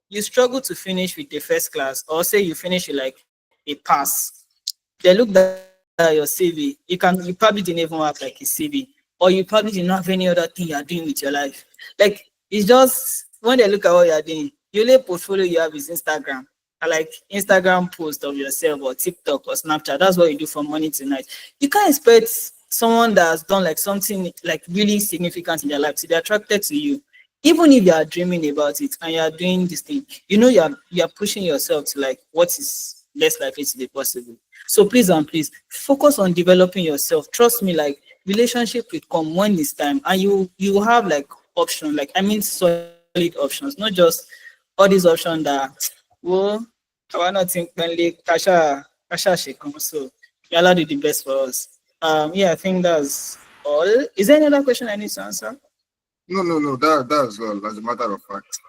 you struggle to finish with the first class, or say you finish with like a pass. They look at your CV. You probably didn't even have like a CV, or you probably didn't have any other thing you're doing with your life. Like, it's just when they look at what you're doing, the only portfolio you have is Instagram. Like Instagram post of yourself or TikTok or Snapchat. That's what you do from morning to night. You can't expect someone that has done like something like really significant in their life to be attracted to you. Even if you are dreaming about it and you are doing this thing, you know you are pushing yourself to like what is less likely to be possible. So please and please focus on developing yourself. Trust me, like relationship will come when it's time, and you have like options, like I mean solid options, not just all these options that well, I want not think only Kasha Shekun. So you Allah do the best for us. Yeah, I think that's all. Is there any other question I need to answer? No. That's all. As a matter of fact,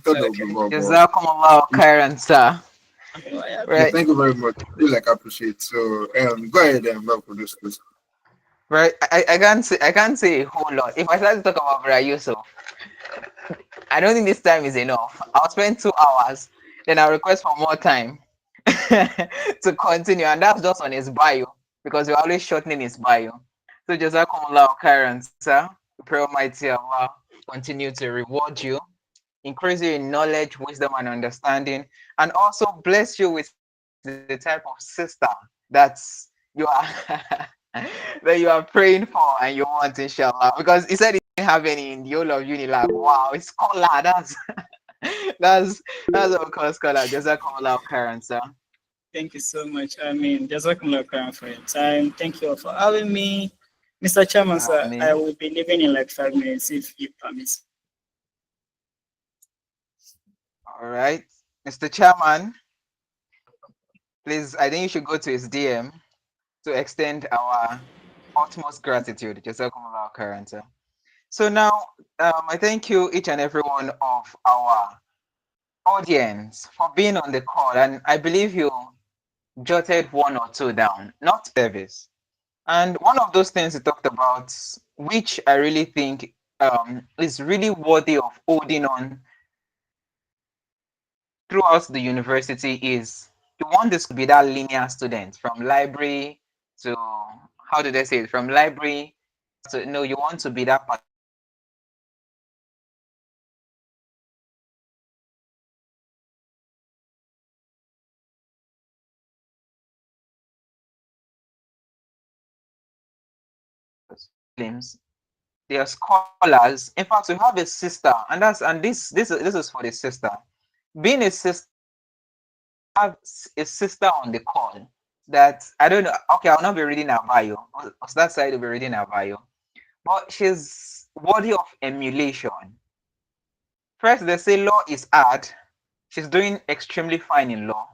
thought there would be Okay. more, but Jazakumullah khairan, sir. Okay, well, yeah, yeah, Right, thank you very much. Really like appreciate. So go ahead and work for this question. right. I can't say a whole lot. If I start to talk about Bra Yusuf, I don't think this time is enough. I'll spend 2 hours, then I'll request for more time to continue, and that's just on his bio because we're always shortening his bio. So Jazakumullah khairan, sir. We pray Almighty Allah continue to reward you increase you in knowledge, wisdom, and understanding, and also bless you with the type of sister that's you are that you are praying for and you want, inshallah. Because he said he didn't have any in the whole of Unilag. Wow, it's scholar. That's that's what we call scholar. Jazakumullah khairan, sir. Thank you so much. I mean, Jazakumullah khairan for your time. Thank you all for having me. Mr. Chairman, sir, I Ameen. will be leaving in like 5 minutes if you permit. All right, Mr. Chairman, please. I think you should go to his DM to extend our utmost gratitude. Jazakumullah khairan, sir. So now, I thank you each and every one of our audience for being on the call, and I believe you jotted one or two down, not service. And one of those things we talked about, which I really think is really worthy of holding on throughout the university, is you want this to be that linear student from library to, how did I say it, from library to, no, you want to be that Muslims. They are scholars. In fact, we have a sister, and this is for the sister. Being a sister, have a sister on the call that I don't know. Okay, I'll not be reading her bio. On that side, will be reading her bio, but she's worthy of emulation. First, they say law is hard. She's doing extremely fine in law.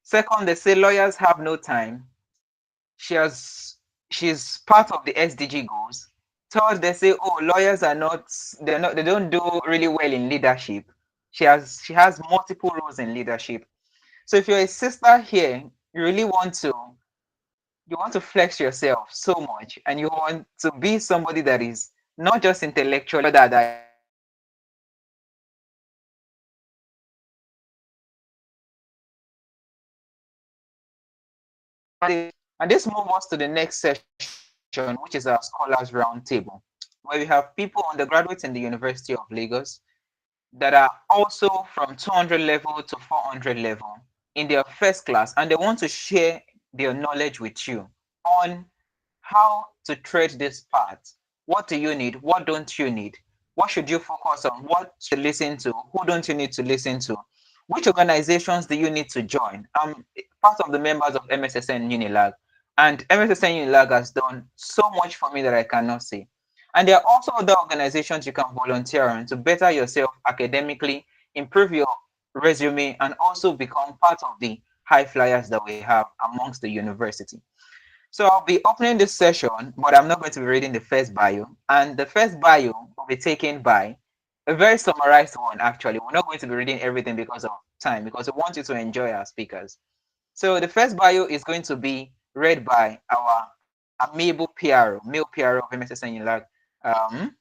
Second, they say lawyers have no time. She has she's part of the SDG goals. Third, they say, oh, lawyers are not they don't do really well in leadership. She has multiple roles in leadership. So if you're a sister here, you really want to flex yourself so much, and you want to be somebody that is not just intellectual, that is and this moves us to the next session, which is our scholars roundtable, where we have people undergraduates in the University of Lagos that are also from 200 level to 400 level in their first class, and they want to share their knowledge with you on how to tread this path. What do you need? What don't you need? What should you focus on? What should you listen to? Who don't you need to listen to? Which organizations do you need to join? I'm part of the members of MSSN Unilag, and MSSN Unilag has done so much for me that I cannot say. And there are also other organizations you can volunteer on to better yourself academically, improve your resume, and also become part of the high flyers that we have amongst the university. So I'll be opening this session, but I'm not going to be reading the first bio. And the first bio will be taken by a very summarized one, actually. We're not going to be reading everything because of time, because we want you to enjoy our speakers. So the first bio is going to be read by our amiable PRO, male PRO of MSSN Unilag. Um,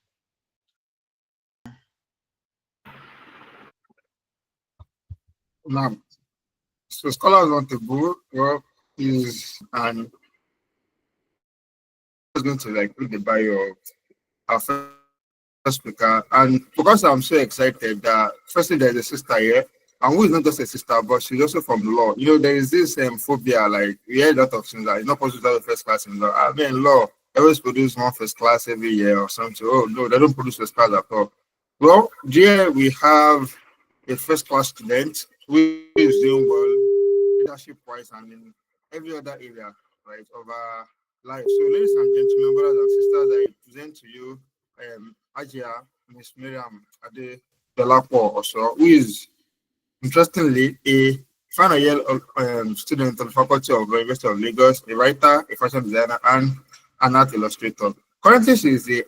Now, so scholars want to go, well, is and is going to like read the bio of our first speaker. And because I'm so excited that firstly there's a sister here, and who is not just a sister, but she's also from law. You know, there is this phobia, like we hear a lot of things like it's not possible to have a first class in law. I mean, law always produce one first class every year or something. Oh no, they don't produce first class at all. Well, here we have a first class student who is doing well leadership wise and in every other area, right, of our life. So, ladies and gentlemen, brothers and sisters, I present to you Ajia, Miss Miriam Ade Delapo also, who is interestingly a final year student on the faculty of the University of Lagos, a writer, a fashion designer, and an art illustrator. Currently, she is the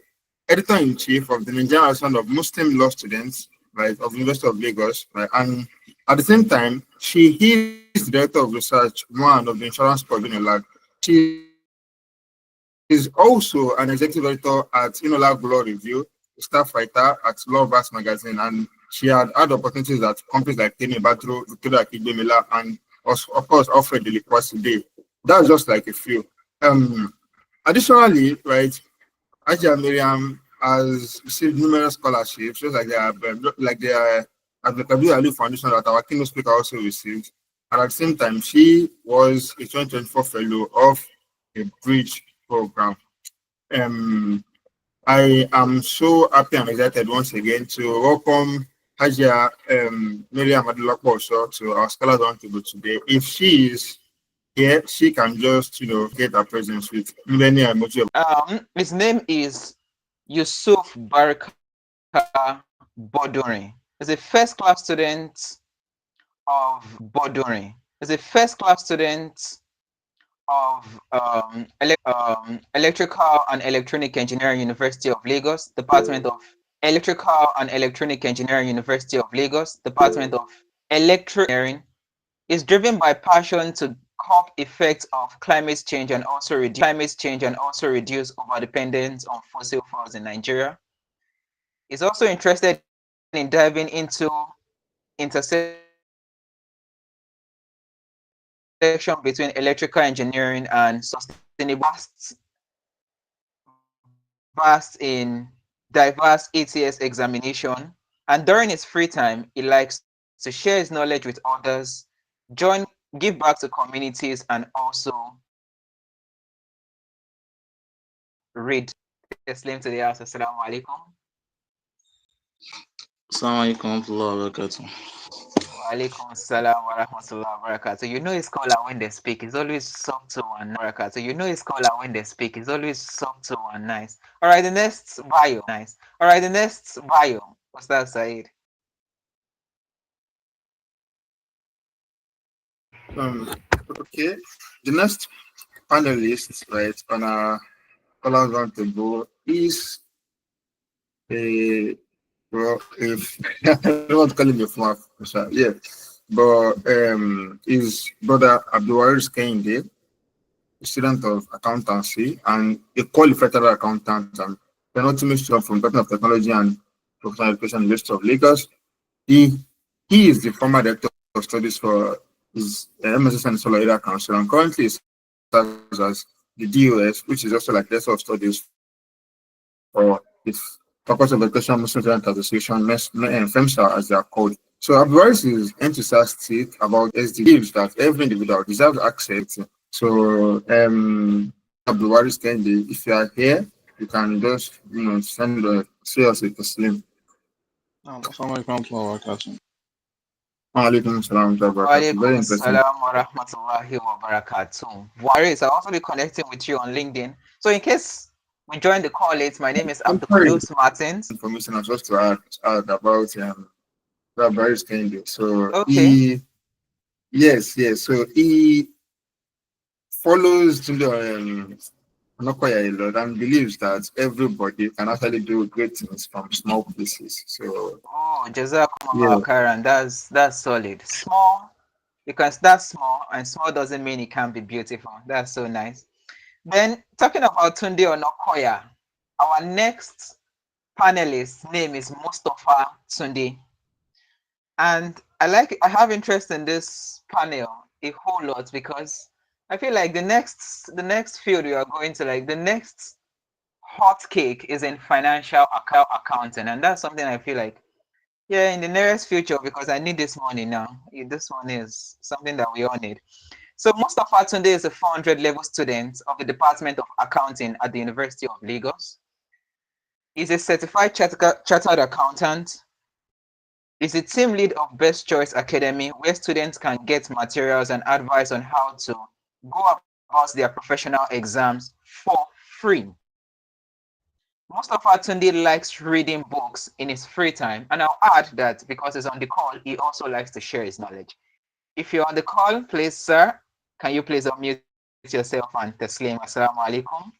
editor-in-chief of the Nigerian Association of Muslim Law Students, right, of the University of Lagos, right, and at the same time, she is the director of research, one of the insurance corps Unilag. She is also an executive editor at Unilag Law Review, a staff writer at Law Brass Magazine, and she had opportunities at companies like Temi Batro, Victoria Kidemila, and also, of course, Alfred Delicroix today. That's just like a few. Additionally, right, Ajia Miriam has received numerous scholarships, just like they are at the Kabir Ali Foundation that our keynote speaker also received. And at the same time, she was a 2024 fellow of a bridge program. Um, I am so happy and excited once again to welcome Hajia Miriam Adulakpo also to our Scholars Roundtable today. If she is here, she can just, get her presence with many emoji. His name is Yusuf Barka Boduri. He's a first class student of Boduri. He's a first class student of Electrical and Electronic Engineering University of Lagos, Department of Electrical and Electronic Engineering University of Lagos, Department of Electrical Engineering, is driven by passion to curb effects of climate change and also reduce overdependence on fossil fuels in Nigeria. He's also interested in diving into intersection between electrical engineering and sustainable development, vast vast in diverse ETS examination, and during his free time, he likes to share his knowledge with others, join, give back to communities, and also read. Teslim to the house. Assalamu alaikum. Assalamu alaikum warahmatullahi wabarakatuh. Wa alaikum assalam wa rahmatullahi wa barakatuh. You know, a scholar when they speak is always subtle and nice. You know, a scholar when they speak is always subtle and nice. All right, the next bio. Nice. All right, the next bio. What's that, Said? Okay, the next panelist, right, on our Scholars Roundtable is a, well, if I don't want to call him a former professor, yeah, but is Brother Abdulwaris Kehinde, a student of accountancy and a qualified accountant and penultimate student from Department of Technology and Professional Education, University of Lagos. He he is the former director of studies for his MSSN Solar Area Council and currently serves as the DOS, which is also like director of studies for its Faculty of Education Muslim Student Association, FEMSA as they are called. So Abdulwaris is enthusiastic about SD, believes that every individual deserves access. So Abdulwaris Kendi, if you are here, you can just send say us a Muslim. Assalamu alaikum warahmatullahi wabarakatuh. Alaikum salam wa Wa barakatuh. Very alaikum interesting. assalam wa rahmatullahi wa barakatuh. Waris, I'll also be connecting with you on LinkedIn. So in case we join the call late, my name is Abdul Very Kudus Martins. information as well to add about Abdulwaris Kendi. So Okay. yes. So he follows Onokoya a lot and believes that everybody can actually do great things from small places. So Oh, Jazakumullah yeah, khairan. That's solid. Small, because that's small, and small doesn't mean it can't be beautiful. That's so nice. Then talking about Tunde Onokoya, our next panelist name is Mustafa Tunde. And I have interest in this panel a whole lot because I feel like the next field we are going to, like the next hot cake, is in financial accounting, and that's something I feel like, yeah, in the nearest future, because I need this money now. This money is something that we all need. So Mustafa Tunde is a 400 level student of the Department of Accounting at the University of Lagos. He's a certified chartered accountant. Is a team lead of Best Choice Academy, where students can get materials and advice on how to go about their professional exams for free. Mustafa Tunde likes reading books in his free time, and I'll add that because he's on the call, he also likes to share his knowledge. If you're on the call, please, sir, can you please unmute yourself and taslim? Assalamu alaikum.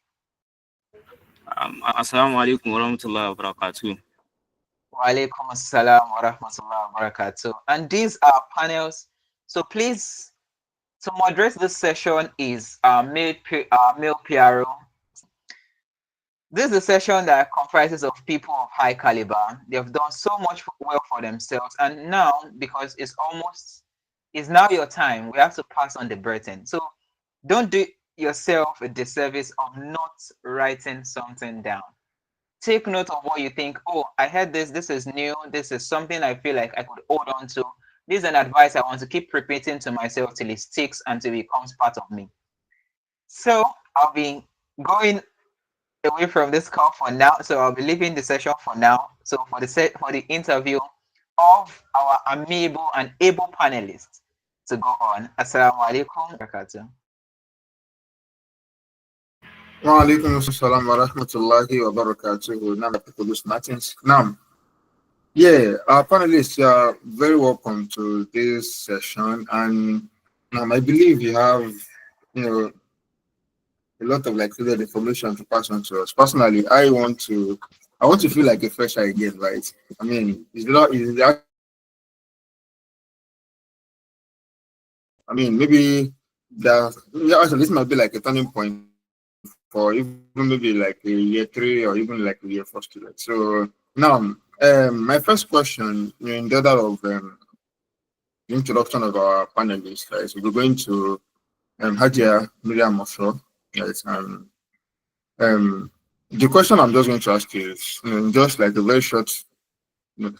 Assalamu alaikum warahmatullahi wabarakatuh. Wa alaikum assalam wa rahmatullahi wa barakatuh. And these are panels. So please, to moderate this session is male PRO. This is a session that comprises of people of high caliber. They have done so much well for themselves, and now, because it's now your time, we have to pass on the burden. So don't do yourself a disservice of not writing something down. take note of what you think. Oh, I heard this. This is new. This is something I feel like I could hold on to. This is an advice I want to keep repeating to myself till it sticks and till it becomes part of me. So I'll be going away from this call for now. So I'll be leaving the session for now. So for the interview of our amiable and able panelists to go on. Assalamu alaikum. Wabarakatuh. Wa alaikum assalam wa rahmatullahi wa barakatuh. Now, people do Martins. Now, yeah, our panelists are very welcome to this session, and I believe you have, you know, a lot of like good information to pass on to us. Personally, I want to feel like a fresher again, right? I mean, maybe yeah, so this might be like a turning point for even maybe like a year three or even like a year four student. So now, my first question in the order of the introduction of our panelists, right? So we're going to Hadia Miriam Osho, right? Um, the question I'm just going to ask you is, just like a very short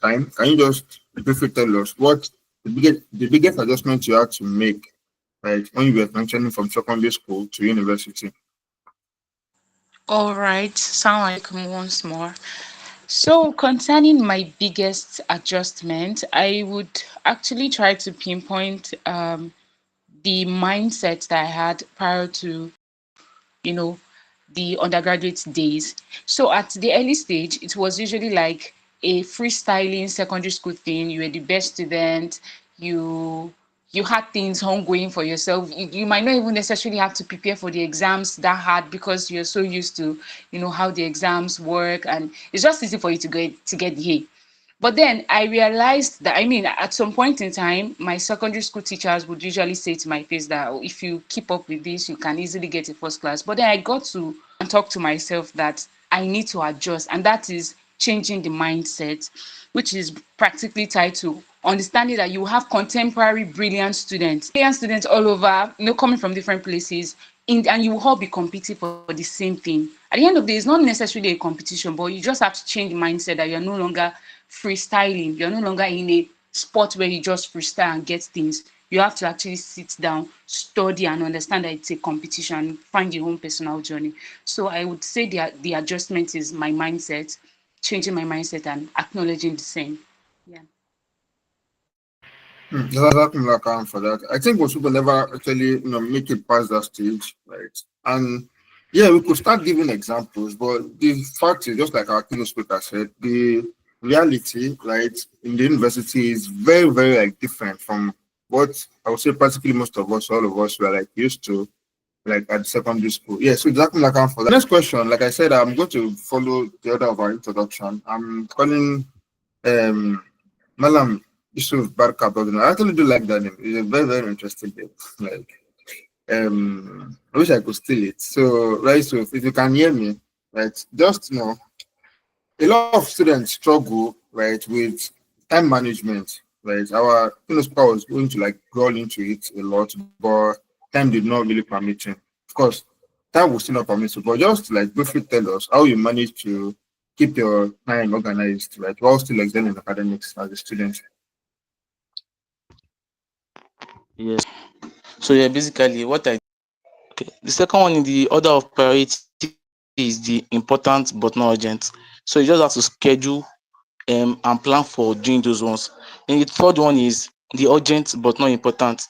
time, can you just briefly tell us what the biggest adjustment you had to make, right, when you were transitioning from secondary school to university? All right, Assalamu alaikum once more. So, concerning my biggest adjustment, I would actually try to pinpoint the mindset that I had prior to, you know, the undergraduate days. So, at the early stage, it was usually like a freestyling secondary school thing. You were the best student. You you had things ongoing for yourself. You might not even necessarily have to prepare for the exams that hard because you're so used to, how the exams work, and it's just easy for you to get the A. But then I realized that, I mean, at some point in time, my secondary school teachers would usually say to my face that, "Oh, if you keep up with this, you can easily get a first class." But then I got to and talk to myself that I need to adjust, and that is changing the mindset, which is practically tied to understanding that you have contemporary brilliant students all over, coming from different places, and you will all be competing for the same thing. At the end of the day, it's not necessarily a competition, but you just have to change the mindset that you're no longer freestyling. You're no longer in a sport where you just freestyle and get things. You have to actually sit down, study, and understand that it's a competition and find your own personal journey. So I would say the adjustment is my mindset, changing my mindset and acknowledging the same. Yeah. Jazakumullah khairan for that. I think most people never actually, make it past that stage, right? And yeah, we could start giving examples, but the fact is, just like our keynote speaker said, the reality, right, in the university is very, very like different from what I would say practically most of us, all of us were like used to, like at secondary school. Yeah, so exactly like I'm for that. Next question, like I said, I'm going to follow the order of our introduction. I'm calling um Malam Yusuf Barka Abdul. I actually do like that name. It's a very, very interesting name. Like I wish I could steal it. So right, so if you can hear me, right, just a lot of students struggle right with time management. Right. Our principal was going to like growl into it a lot, but time did not really permit him. Of course, time was still not permissible, but just like briefly tell us how you manage to keep your time organized, right, while still excelling in academics as a student. Yes. So yeah, basically what I okay. The second one in the order of priority is the important but not urgent. So you just have to schedule and plan for doing those ones. And the third one is the urgent but not important.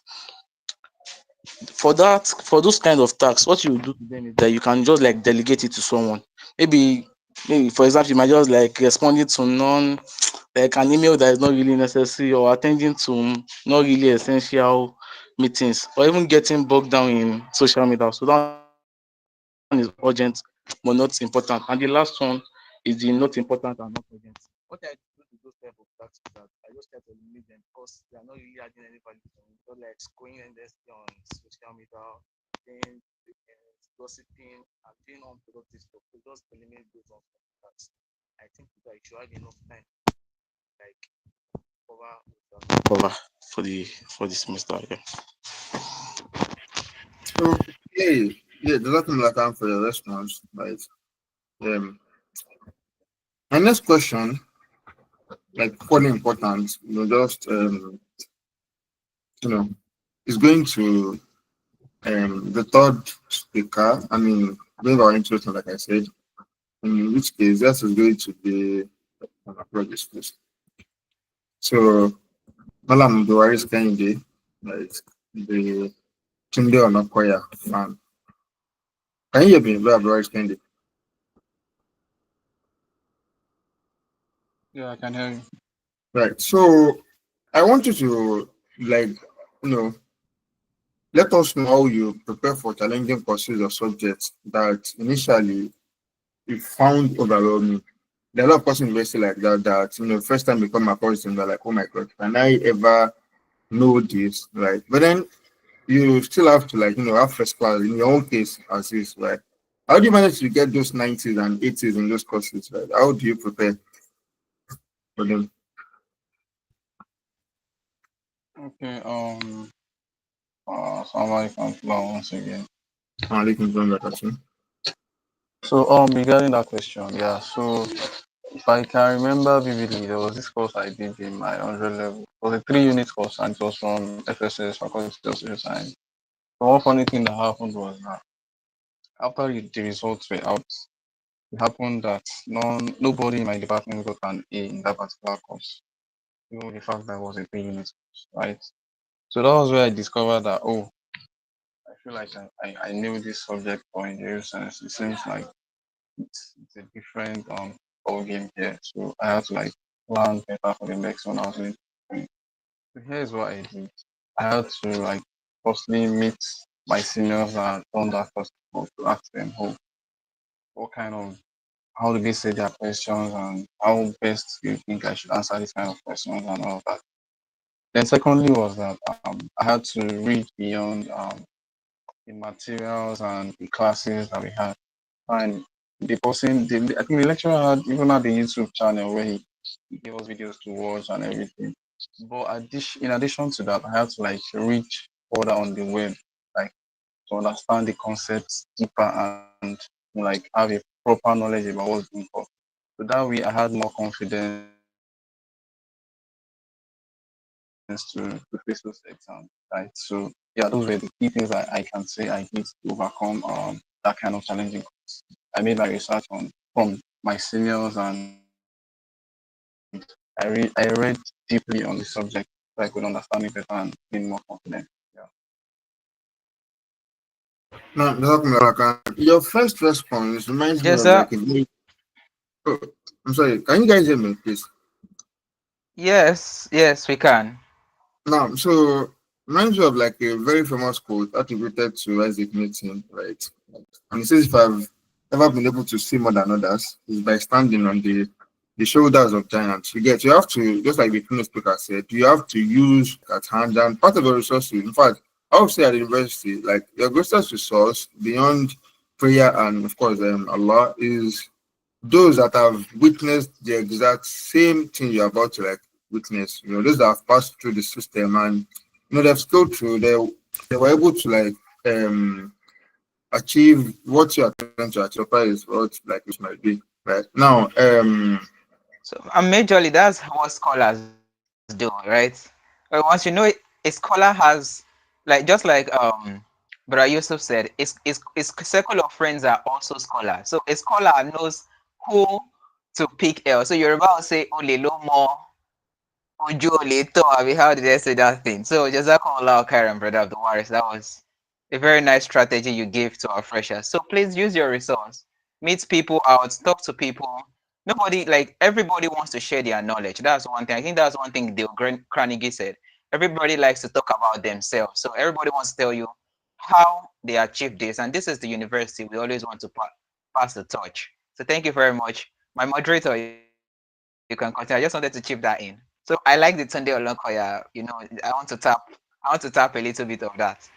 For those kind of tasks, what you do to them is that you can just like delegate it to someone. Maybe maybe for example, you might just like responding to none like an email that is not really necessary, or attending to not really essential meetings, or even getting bogged down in social media. So that one is urgent but not important. And the last one is the not important and not urgent. What I do to those type of tasks is that I just try to eliminate them because they are not really adding any value to me. So like scrolling endlessly on social media, then gossiping and doing unproductive stuff. So just eliminate those unproductive tasks. I think that you should have enough time like cover for the semester. Yeah. Okay, yeah, there's nothing like I'm for your response, right? Um, My next question, like quite important, just you know, is going to the third speaker. I mean, going our introduction, like I said, in which case this is going to be an apologies, please. So, Malam Duwaris Kende, like the Tunde Onakoya fan. Can you hear me, Duwaris Kende? Yeah, I can hear you. Right. So, I want you to, like, you know, let us know how you prepare for challenging courses or subjects that initially you found overwhelming. There are a lot of courses in university like that first time they come across them, they're like, oh my god, can I ever know this? Right. But then you still have to have first class in your own case as is, right? How do you manage to get those 90s and 80s in those courses, right? How do you prepare for them? Okay. Assalamu alaikum once again. Alaikum salam. So regarding that question, yeah. So if I can remember vividly, there was this course I did in my 100 level. It was a 3 unit course and it was from FSS, Faculty of Social Science. So one funny thing that happened was that after the results were out, it happened that nobody in my department got an A in that particular course. The fact that it was a 3 unit course, right? So that was where I discovered that I feel like I knew this subject for engineering science. It seems like it's a different ball game here. So I had to like plan better for the next one I was going to do. So here's what I did. I had to like firstly meet my seniors and on that first of all to ask them what kind of how do they say their questions and how best do you think I should answer this kind of questions and all of that. Then secondly was that I had to read beyond the materials and the classes that we had. And I think the lecturer even had a YouTube channel where he gave us videos to watch and everything. But in addition to that, I had to like read further on the web, like to understand the concepts deeper and like have a proper knowledge about what's being taught. So that way, I had more confidence to face those exams, right? So yeah, those were the key things I can say I did to overcome that kind of challenging course. I made my research on from my seniors and I read deeply on the subject so I could understand it better and gain more confidence. Yeah. Now, your first response reminds me of Jeza, like a very. Oh, I'm sorry. Can you guys hear me, please? yes, we can. Now, so reminds me of like a very famous quote attributed to Isaac Newton, right? And it says, "If I've ever been able to see more than others, is by standing on the shoulders of giants." You have to, just like the previous speaker said, you have to use at hand and part of your resources. In fact, I would say at the university, like your greatest resource beyond prayer and of course Allah is those that have witnessed the exact same thing you're about to like witness. Those that have passed through the system and they've scaled through, they were able to like achieve what you're trying to achieve, is what like this might be. Right now, So, majorly, that's what scholars do, right? But once you know it, a scholar has, like, just like Brother Yusuf said, his circle of friends are also scholars. So a scholar knows who to pick. So you're about to say, "Ole lo more." Ojo later, how did I say that thing? So Jazakumullah khairan, brother of the Waris. That was a very nice strategy you gave to our freshers. So please use your resource. Meet people out, talk to people. Nobody, like everybody wants to share their knowledge. That's one thing. I think that's one thing Dale Carnegie said. Everybody likes to talk about themselves. So everybody wants to tell you how they achieved this. And this is the university. We always want to pass the torch. So thank you very much. My moderator, you can continue. I just wanted to chip that in. So I like the Tunde Olonkoya, I want to tap a little bit of that.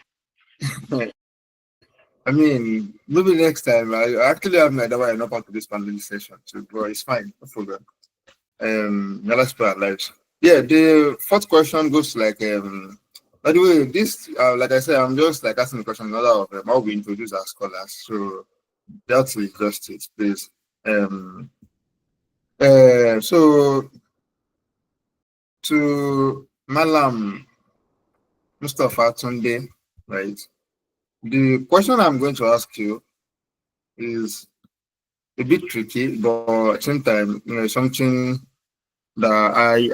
I mean, maybe next time I actually have my idea why I'm not part of this panel session too, but it's fine, no problem. Now let's put our lives. Yeah, the fourth question goes like by the way, this like I said, I'm just like asking the question in order of how we introduce our scholars. So that is just it, please. Um So to Malam Mustafa Tunde, right? The question I'm going to ask you is a bit tricky, but at the same time, something that I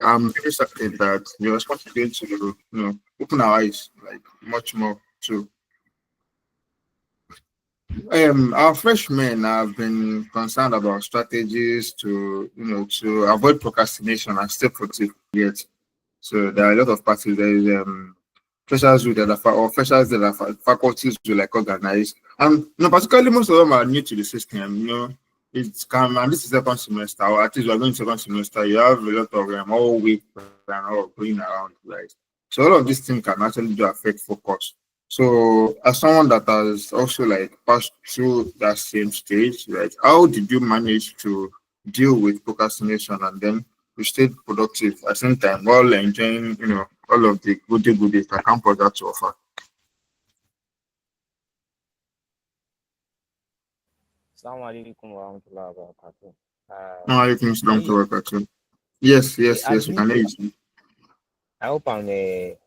am very certain that your response is going to, open our eyes like much more too. Our freshmen have been concerned about strategies to, to avoid procrastination and stay productive yet. So there are a lot of parties. There is freshers with other or freshers that are faculties will like organize, and particularly most of them are new to the system. It's come and this is second semester, or at least we're going second semester. You have a lot of all week and all going around, right? So all of these things can actually do affect focus. So as someone that has also like passed through that same stage, right? How did you manage to deal with procrastination and then you stayed productive at the same time while enjoying, all of the goodies that campus got to offer? Assalamu alaikum wa rahmatullahi wa barakatuh. No, I think Can Islam to you work at all. Yes, hear? yes, yes, we can hear you. I hope I'm clear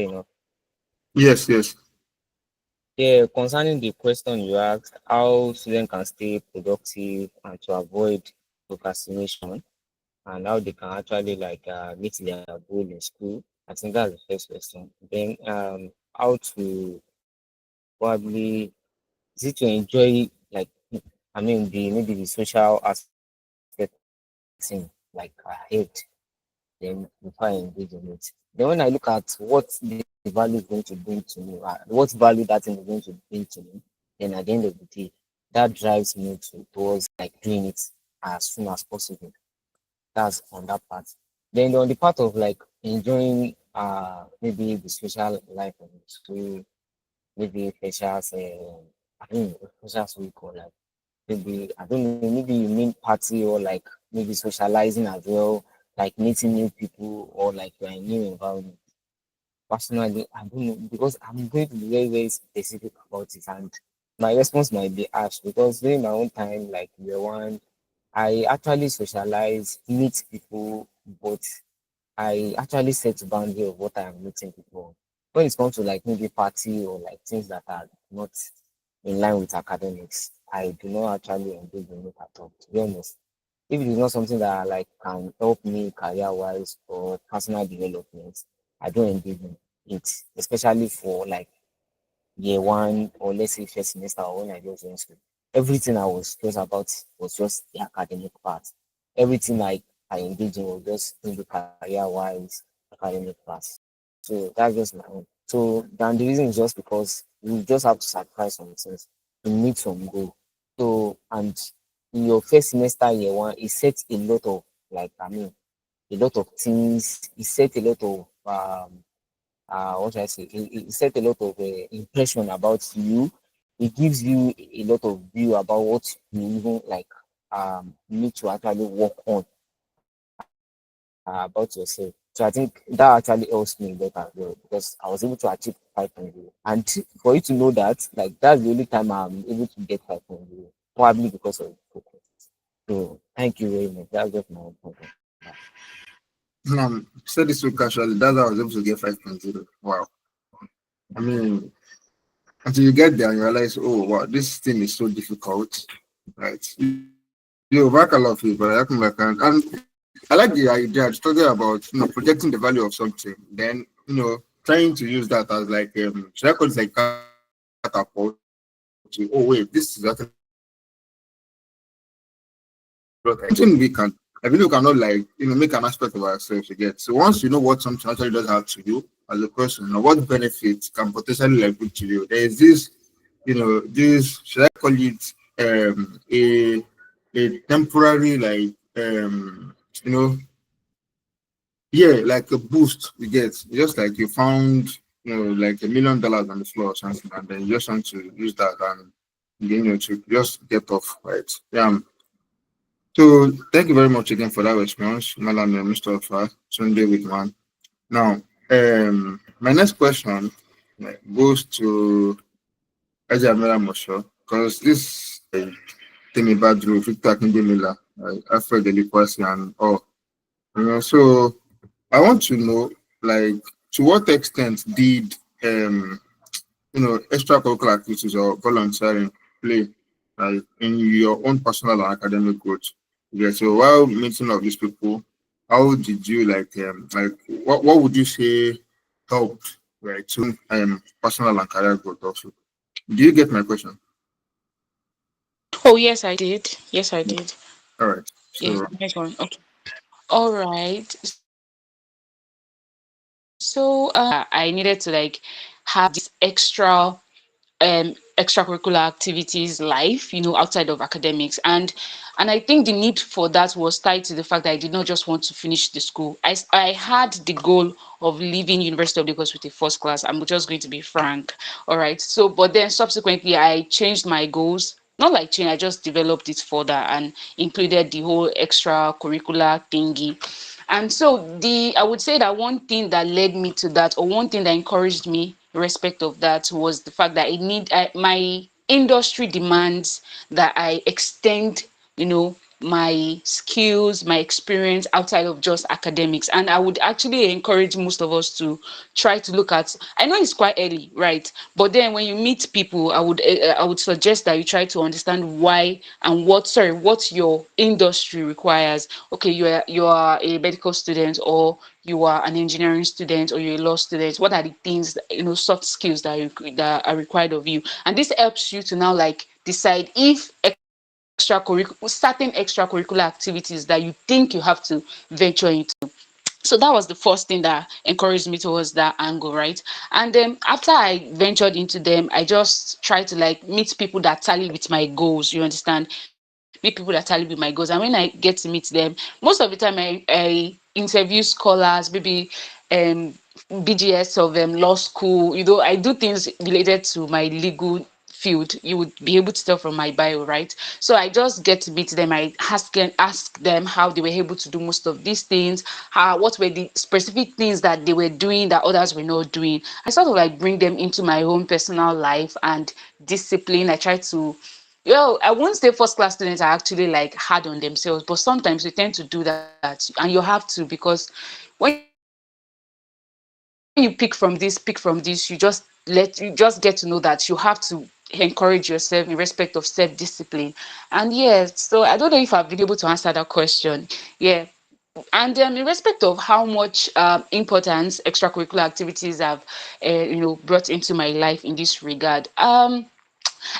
enough. Yes, yes. Yeah, concerning the question you asked, how students can stay productive and to avoid procrastination, and how they can actually like meet their goal in school. I think that's the first question. Then how to probably is it to enjoy like I mean the maybe the social aspect of thing like ahead then before I engage in it. Then when I look at what the value is going to bring to me, what value that thing is going to bring to me, then at the end of the day, that drives me towards like doing it as soon as possible. That's on that part. Then on the part of like enjoying maybe the social life of the school, maybe freshers I don't know, freshers we call like maybe I don't know, maybe you mean party or like maybe socializing as well, like meeting new people or like you're in a new environment. Personally, I don't know because I'm going to be very, very specific about it, and my response might be harsh because during my own time, like year one, I actually socialize, meet people, but I actually set a boundary of what I am meeting people on. When it comes to like maybe party or like things that are not in line with academics, I do not actually engage in it at all. To be honest, if it is not something that like can help me career wise or personal development, I don't engage in it, especially for like year one or let's say first semester or when I just went school. Everything I was just about was just the academic part. Everything I engaged in was just maybe career wise, academic part. So that's just my own. So then the reason is just because you just have to sacrifice some things to meet some goal. So and in your first semester year one, it sets a lot of like a lot of things. It sets a lot of what should I say? It set a lot of impression about you. It gives you a lot of view about what you even like need to actually work on about yourself. So I think that actually helps me a lot as well because I was able to achieve 5.0. And for you to know that, like that's the only time I'm able to get 5.0, probably because of focus. So thank you very much. That's just my own point on that. Said this so casually. That's how I was able to get 5.0. Wow. I mean, until you get there and you realize, oh, wow, this thing is so difficult, right? You work a lot of it, but I come back and I like the idea, the study about projecting the value of something, then trying to use that as like should I call it like catapult? Oh wait, this is actually something we can. I believe we cannot like make an aspect of ourselves again. So once you know what something actually does have to you as a person, what benefits can potentially like bring to you. There is this, this should I call it a temporary like you know yeah, like a boost you get. Just like you found, like $1 million on the floor or something, and then you just want to use that and to just get off, right? Yeah. So thank you very much again for that response, Malam Mustafa Sunday Whitman. Now, my next question goes to Ajamela Mosho, because this Temi Badru, Victor Akindemila, like Afro delicacy and all. So I want to know, like, to what extent did extracurricular activities or volunteering play like in your own personal and academic growth? Yeah. So while meeting of these people, how did you like what would you say helped right to personal and career growth also? Do you get my question? Oh, yes, I did. Yes, I Yeah. did. All right. Yes, So nice one. Okay. All right. So, I needed to like have this extracurricular activities life, outside of academics. And I think the need for that was tied to the fact that I did not just want to finish the school. I had the goal of leaving University of Lagos with a first class. I'm just going to be frank. All right. So, but then subsequently I changed my goals. Not like change, I just developed it further and included the whole extracurricular thingy. And so I would say that one thing that led me to that, or one thing that encouraged me in respect of that, was the fact that my industry demands that I extend, my skills, my experience outside of just academics. And I would actually encourage most of us to try to look at. I know it's quite early, right? But then when you meet people, I would suggest that you try to understand why and what your industry requires. Okay, you are a medical student, or you are an engineering student, or you're a law student. What are the things, soft skills that are required of you? And this helps you to now like decide if certain extracurricular activities that you think you have to venture into. So that was the first thing that encouraged me towards that angle, right? And then after I ventured into them, I just tried to like meet people that tally with my goals. You understand? Meet people that tally with my goals. And when I get to meet them, most of the time I interview scholars, maybe um BGS of law school. I do things related to my legal field. You would be able to tell from my bio, right? So I just get to meet them. I ask them how they were able to do most of these things, what were the specific things that they were doing that others were not doing. I sort of like bring them into my own personal life and discipline. I try to, I won't say first class students are actually like hard on themselves, but sometimes we tend to do that, and you have to, because when you pick from this, you just get to know that you have to encourage yourself in respect of self-discipline. And yes, so I don't know if I've been able to answer that question. Yeah. And in respect of how much importance extracurricular activities have brought into my life in this regard, I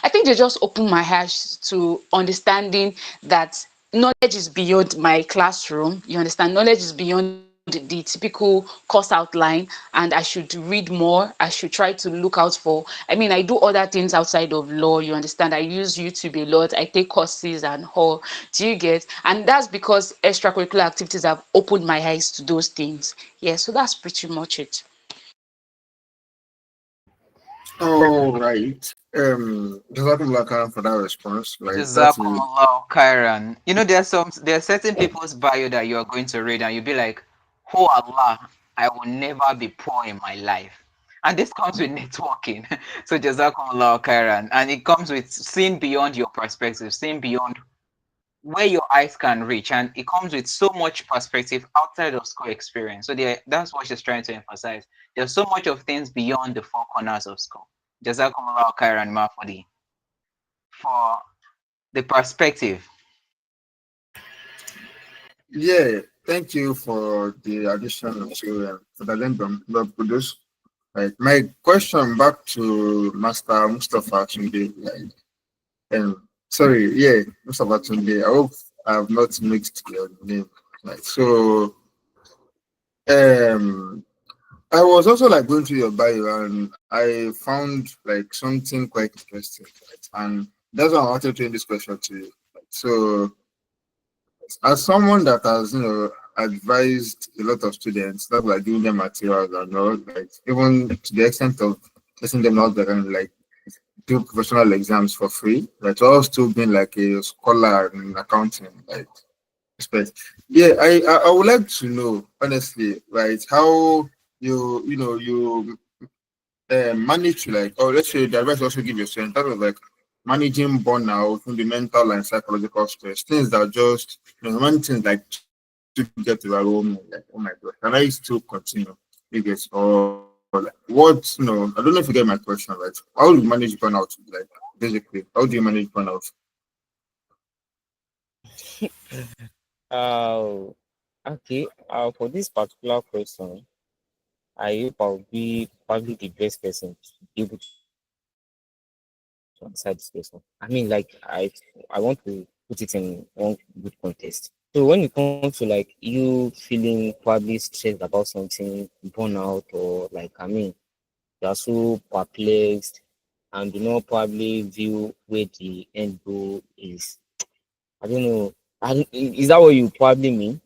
think they just opened my eyes to understanding that knowledge is beyond my classroom. You understand? Knowledge is beyond the typical course outline, and I should read more. I should try to look out for. I mean, I do other things outside of law. You understand? I use YouTube a lot. I take courses and all. Do you get? And that's because extracurricular activities have opened my eyes to those things. Yeah, so that's pretty much it. all right. Jazakumullah khairan for that response. Like that is Jazakumullah khairan. There are certain people's bio that you are going to read and you'll be like, oh Allah, I will never be poor in my life. And this comes with networking. So Jazakumullah khairan. And it comes with seeing beyond your perspective, seeing beyond where your eyes can reach. And it comes with so much perspective outside of school experience. So that's what she's trying to emphasize. There's so much of things beyond the four corners of school. Jazakumullah khairan ma for the perspective. yeah. Thank you for the addition to for the addendum that produced. Like my question back to Master Mustafa Tunde. Like, sorry, yeah, Mustafa Tunde. I hope I have not mixed your name. Like, so, um, I was also like going through your bio and I found like something quite interesting, right? And that's why I wanted to end this question to you. So, as someone that has, advised a lot of students, that like giving them materials and all, like even to the extent of letting them out there and like do professional exams for free, like all still being like a scholar in accounting, like respect. Yeah, I would like to know honestly, right, how you manage to like, or let's say the advice also give your students that was like managing burnout, the mental and psychological stress, things that just, when things like to get to our home, like, oh my God, can I still continue? You get, or like, what, I don't know if you get my question, right? How do you manage burnout? Like, basically, how do you manage burnout? Uh, okay. For this particular question, I hope I'll be probably the best person to be able to answer this question. I mean, I want to put it in one good context. So when it comes to like you feeling probably stressed about something, burnout, or like you are so perplexed and do not probably view where the end goal is. I don't know. Is that what you probably mean?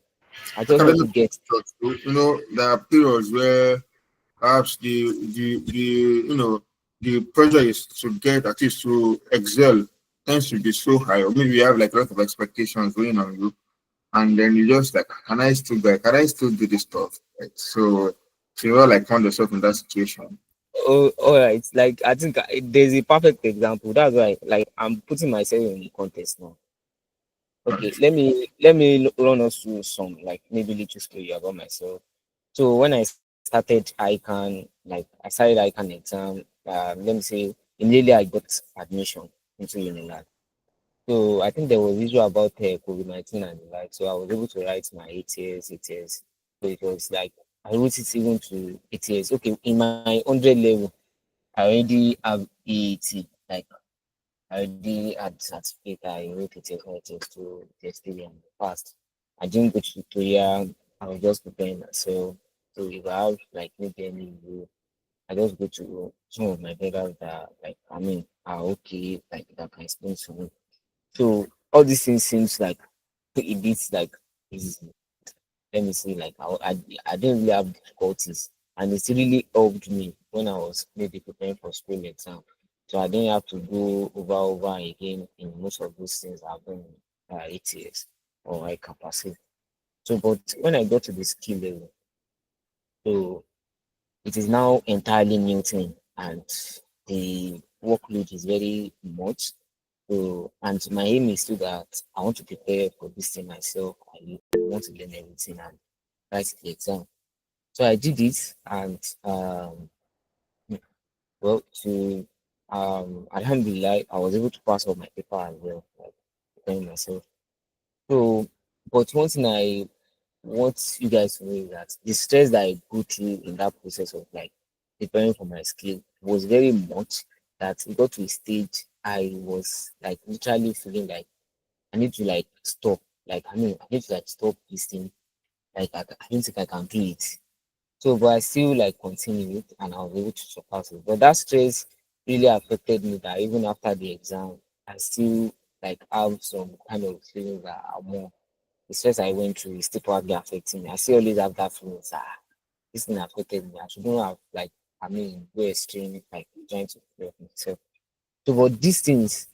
I just want Academic to get. structure, there are periods where perhaps the the pressure is to get at least to excel tends to be so high, or maybe you have like a lot of expectations going on you, and then you just like, can I still do this stuff? Right? So you all like found yourself in that situation. Oh, all right. Like I think there's a perfect example. That's why, like, I'm putting myself in the context now. Right. Okay, let me run us through some like maybe little story about myself. So when I started ICANN, like I started ICANN exam, let me say immediately I got admission into Unilag. So I think there was issue about COVID-19 and the like. So I was able to write my ATS. So it was like I wrote it even to ATS. Okay, in my 100 level, I already have EAT. Like I already had certificate. I wrote ATS to the experience fast. I didn't go to tutorial. I was just preparing myself. So if I have like maybe any review, I just go to some of my brothers that like are okay, like that can explain to me. So all these things seems like a bit like easy. Let me see, like I didn't really have difficulties, and it's really helped me when I was maybe preparing for school exam. So I didn't have to go over again in most of those things I've done ATS or I capacity. So, but when I got to the skill level, so it is now entirely new thing, and the workload is very much. So, and my aim is to that I want to prepare for this thing myself. I want to learn everything and write the exam. So I did it, and well, to Alhamdulillah, I was able to pass all my paper as well, like preparing myself. So, but one thing I want you guys to know is that the stress that I go through in that process of like preparing for my skill was very much that it got to a stage I was like literally feeling like I need to like stop. Like I need to like stop this thing. Like I don't think I can do it. So, but I still like continued and I was able to surpass it. But that stress really affected me that even after the exam, I still like have some kind of feelings that are more the stress I went through is still probably affecting me. I still always have that feeling that this thing affected me. I shouldn't have like go extreme like trying to prepare myself. So but these things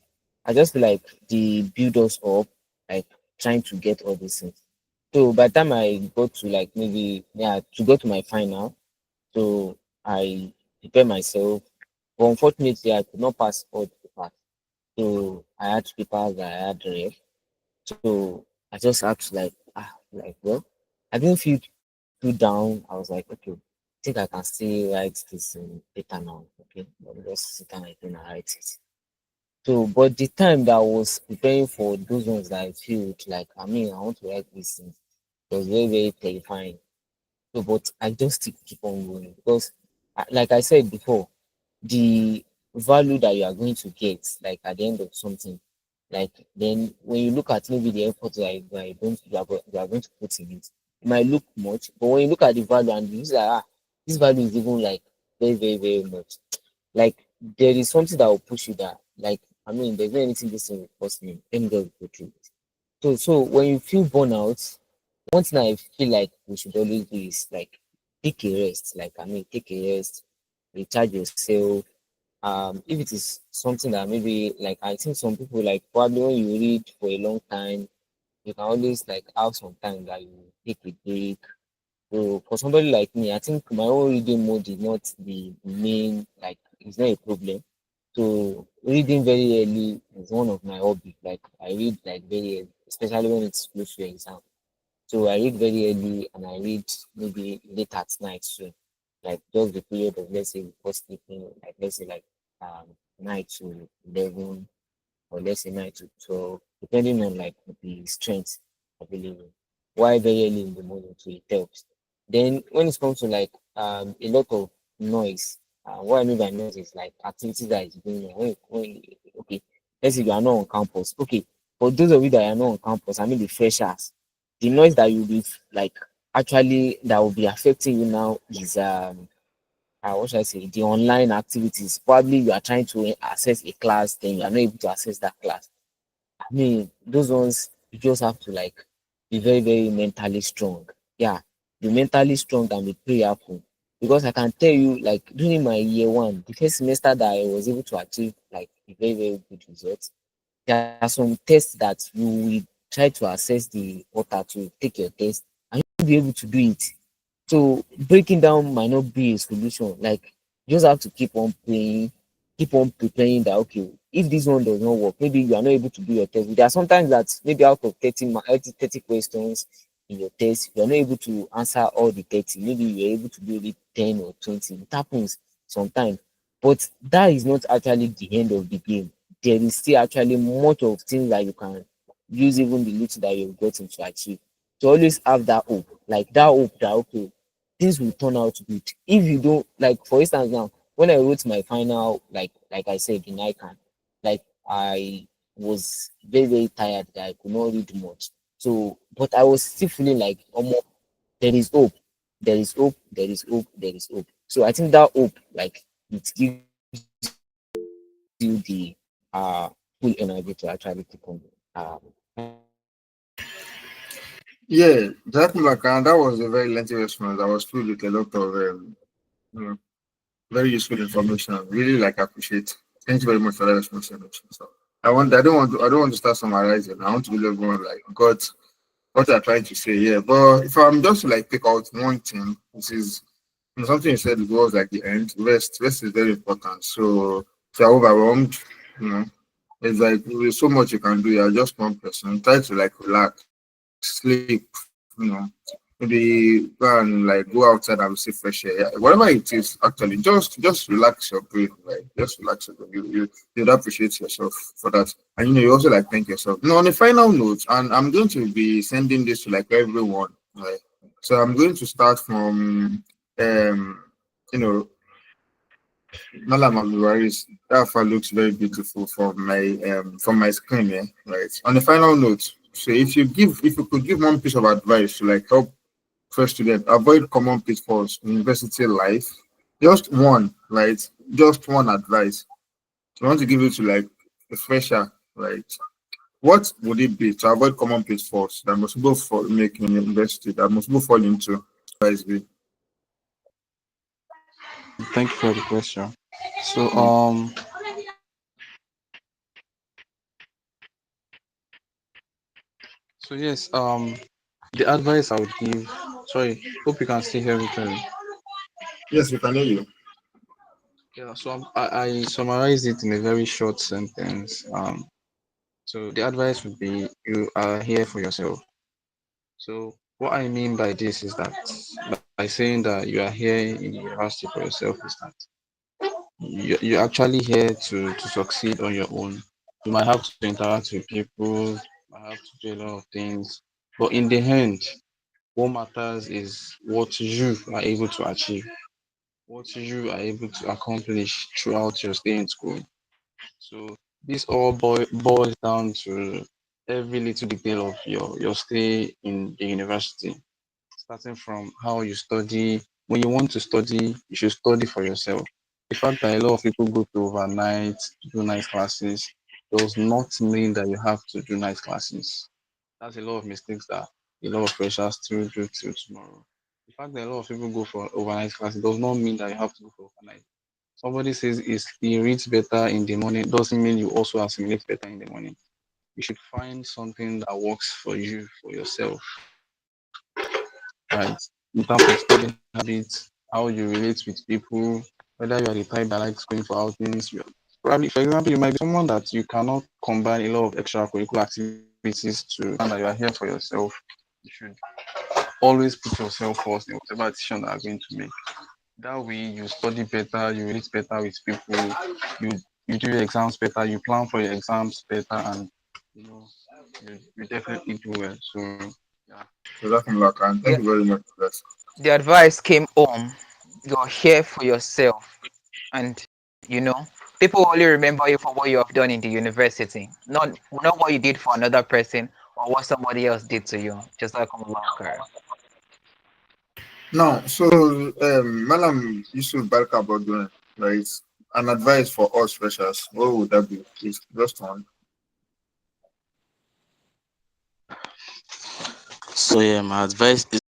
I just feel like they build us up, like trying to get all these things. So by the time I got to like maybe to go to my final, so I prepare myself. But unfortunately I could not pass all the papers. So I had papers that I had ref. So I just had to like well, I didn't feel too down. I was like, okay, I think I can still write this in paper now. Okay, but just sit down again and write it. So, but the time that I was preparing for those ones that I feel like, I want to write these things, it was very, very terrifying. So, but I just keep on going because, like I said before, the value that you are going to get, like at the end of something, like then when you look at maybe the effort that you are going to put in it, it might look much, but when you look at the value and you see that this value is even like very, very, very much. Like there is something that will push you that like there's not anything this thing will cost me. Let me just go through it. So when you feel burnout, one thing I feel like we should always do is like take a rest. Like take a rest, recharge yourself. If it is something that maybe like I think some people like probably when you read for a long time, you can always like have some time that you take a break. So for somebody like me, I think my own reading mode is not the main like it's not a problem. So reading very early is one of my hobbies. Like I read like very early, especially when it's close to exam. So I read very early and I read maybe late at night too. Like just the period of let's say before sleeping, like let's say like um 9 to 11 or let's say 9 to 12, depending on like the strength available. Why very early in the morning so it helps. Then when it comes to like a lot of noise, what I mean by noise is like activities that is going on. Okay, let's say you are not on campus. Okay, for those of you that are not on campus, I mean the freshers, the noise that you'll be like actually that will be affecting you now is what should I say, the online activities. Probably you are trying to access a class, then you are not able to access that class. I mean, those ones you just have to like be very, very mentally strong. Yeah, be mentally strong and be prayerful. Because I can tell you, like during my year one, the first semester that I was able to achieve like a very, very good result, there are some tests that you will try to access the portal to take your test and you'll be able to do it. So breaking down might not be a solution. Like you just have to keep on playing, keep on preparing that okay, if this one does not work, maybe you are not able to do your test. There are sometimes that maybe out of 30 questions in your test, you are not able to answer all the 30. Maybe you're able to do only 10 or 20. It happens sometimes. But that is not actually the end of the game. There is still actually much of things that you can use even the little that you've gotten to achieve. To always have that hope, like that hope that okay, things will turn out good. If you don't like, for instance, now when I wrote my final, like I said in ICANN, like I was very very tired that I could not read much. So, but I was still feeling like almost there is hope, there is hope, there is hope, there is hope. So I think that hope, like it gives you the full energy to actually keep on. Yeah, exactly. Like, and that was a very lengthy response. I was filled with a lot of you know, very useful information. Really like appreciate. Thank you very much for that response. So I don't want to start summarizing. I want to really go on like got what I'm trying to say. Yeah, but if I'm just to like pick out one thing, this is something you said was like the end. Rest is very important. So if you're overwhelmed, you know, it's like there's so much you can do. You're just one person. Try to like relax, sleep, you know, maybe go and like go outside and see fresh air. Yeah, whatever it is, actually, just relax your brain, right? Just relax your brain. You'd appreciate yourself for that, and you know you also like thank yourself. You know, on a final note, and I'm going to be sending this to like everyone, right? So I'm going to start from you know Malam Abdulwaris. That far looks very beautiful from my screen, yeah, right. On a final note, so if you could give one piece of advice to like help first student avoid common pitfalls in university life, just one, right? Just one advice. I want to give it to like a fresher, right? What would it be to avoid common pitfalls that most people make in university that most people fall into? Advice be. Thank you for the question. So Mm. so yes, the advice I would give, sorry, hope you can still hear me clearly. Yes, we can hear you. Yeah, so I summarize it in a very short sentence. So the advice would be you are here for yourself. So what I mean by this is that by saying that you are here in the university for yourself is that you're actually here to succeed on your own. You might have to interact with people, might have to do a lot of things, but in the end, what matters is what you are able to achieve, what you are able to accomplish throughout your stay in school. So this all boils down to every little detail of your stay in the university, starting from how you study. When you want to study, you should study for yourself. The fact that a lot of people go to overnight, do night classes, does not mean that you have to do night classes. That's a lot of mistakes that a lot of freshers still do till tomorrow. The fact that a lot of people go for overnight classes does not mean that you have to go for overnight. Somebody says he reads better in the morning doesn't mean you also assimilate better in the morning. You should find something that works for you, for yourself, right? In terms of studying habits, how you relate with people, whether you are the type that likes going for outings, Probably, for example, you might be someone that you cannot combine a lot of extracurricular activities to and that you are here for yourself. You should always put yourself first in whatever decision that you are going to make. That way, you study better, you relate better with people, you you do your exams better, you plan for your exams better, and you know you definitely do well. So yeah. Jazakumullah khan. The, Thank you very much for that. the advice came home. You're here for yourself. And people only remember you for what you have done in the university, not what you did for another person or what somebody else did to you. Just like Allah. Now, so Malam Yusuf Barka Bodun, right? An advice for us freshers. What would that be? Please, just one. So yeah, my advice is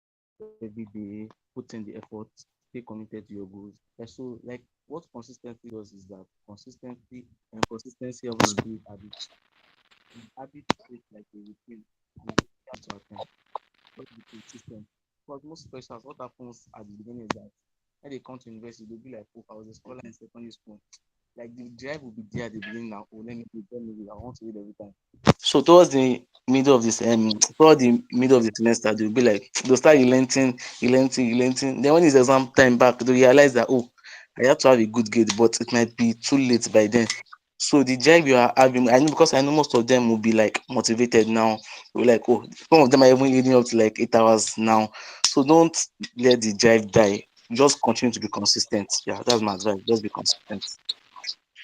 every day, put in the effort, stay committed to your goals. And so like what consistency does is that consistency helps build habits. Habits create like a routine you have to attempt. Just be consistent. Because most freshers, what happens at the beginning is that when they come to university, they'll be like, oh, I was a scholar in secondary school. Like the drive will be there at the beginning now. Oh, let me read. I want to read every time. So towards the middle of this toward the middle of the semester, they'll be like they'll start relenting. Then when it's exam time back, they realize that oh, I have to have a good grade, but it might be too late by then. So the drive you are having, I know because I know most of them will be like motivated now. We're like, oh, some of them are even reading up to like 8 hours now. So don't let the drive die. Just continue to be consistent. Yeah, that's my advice. Just be consistent.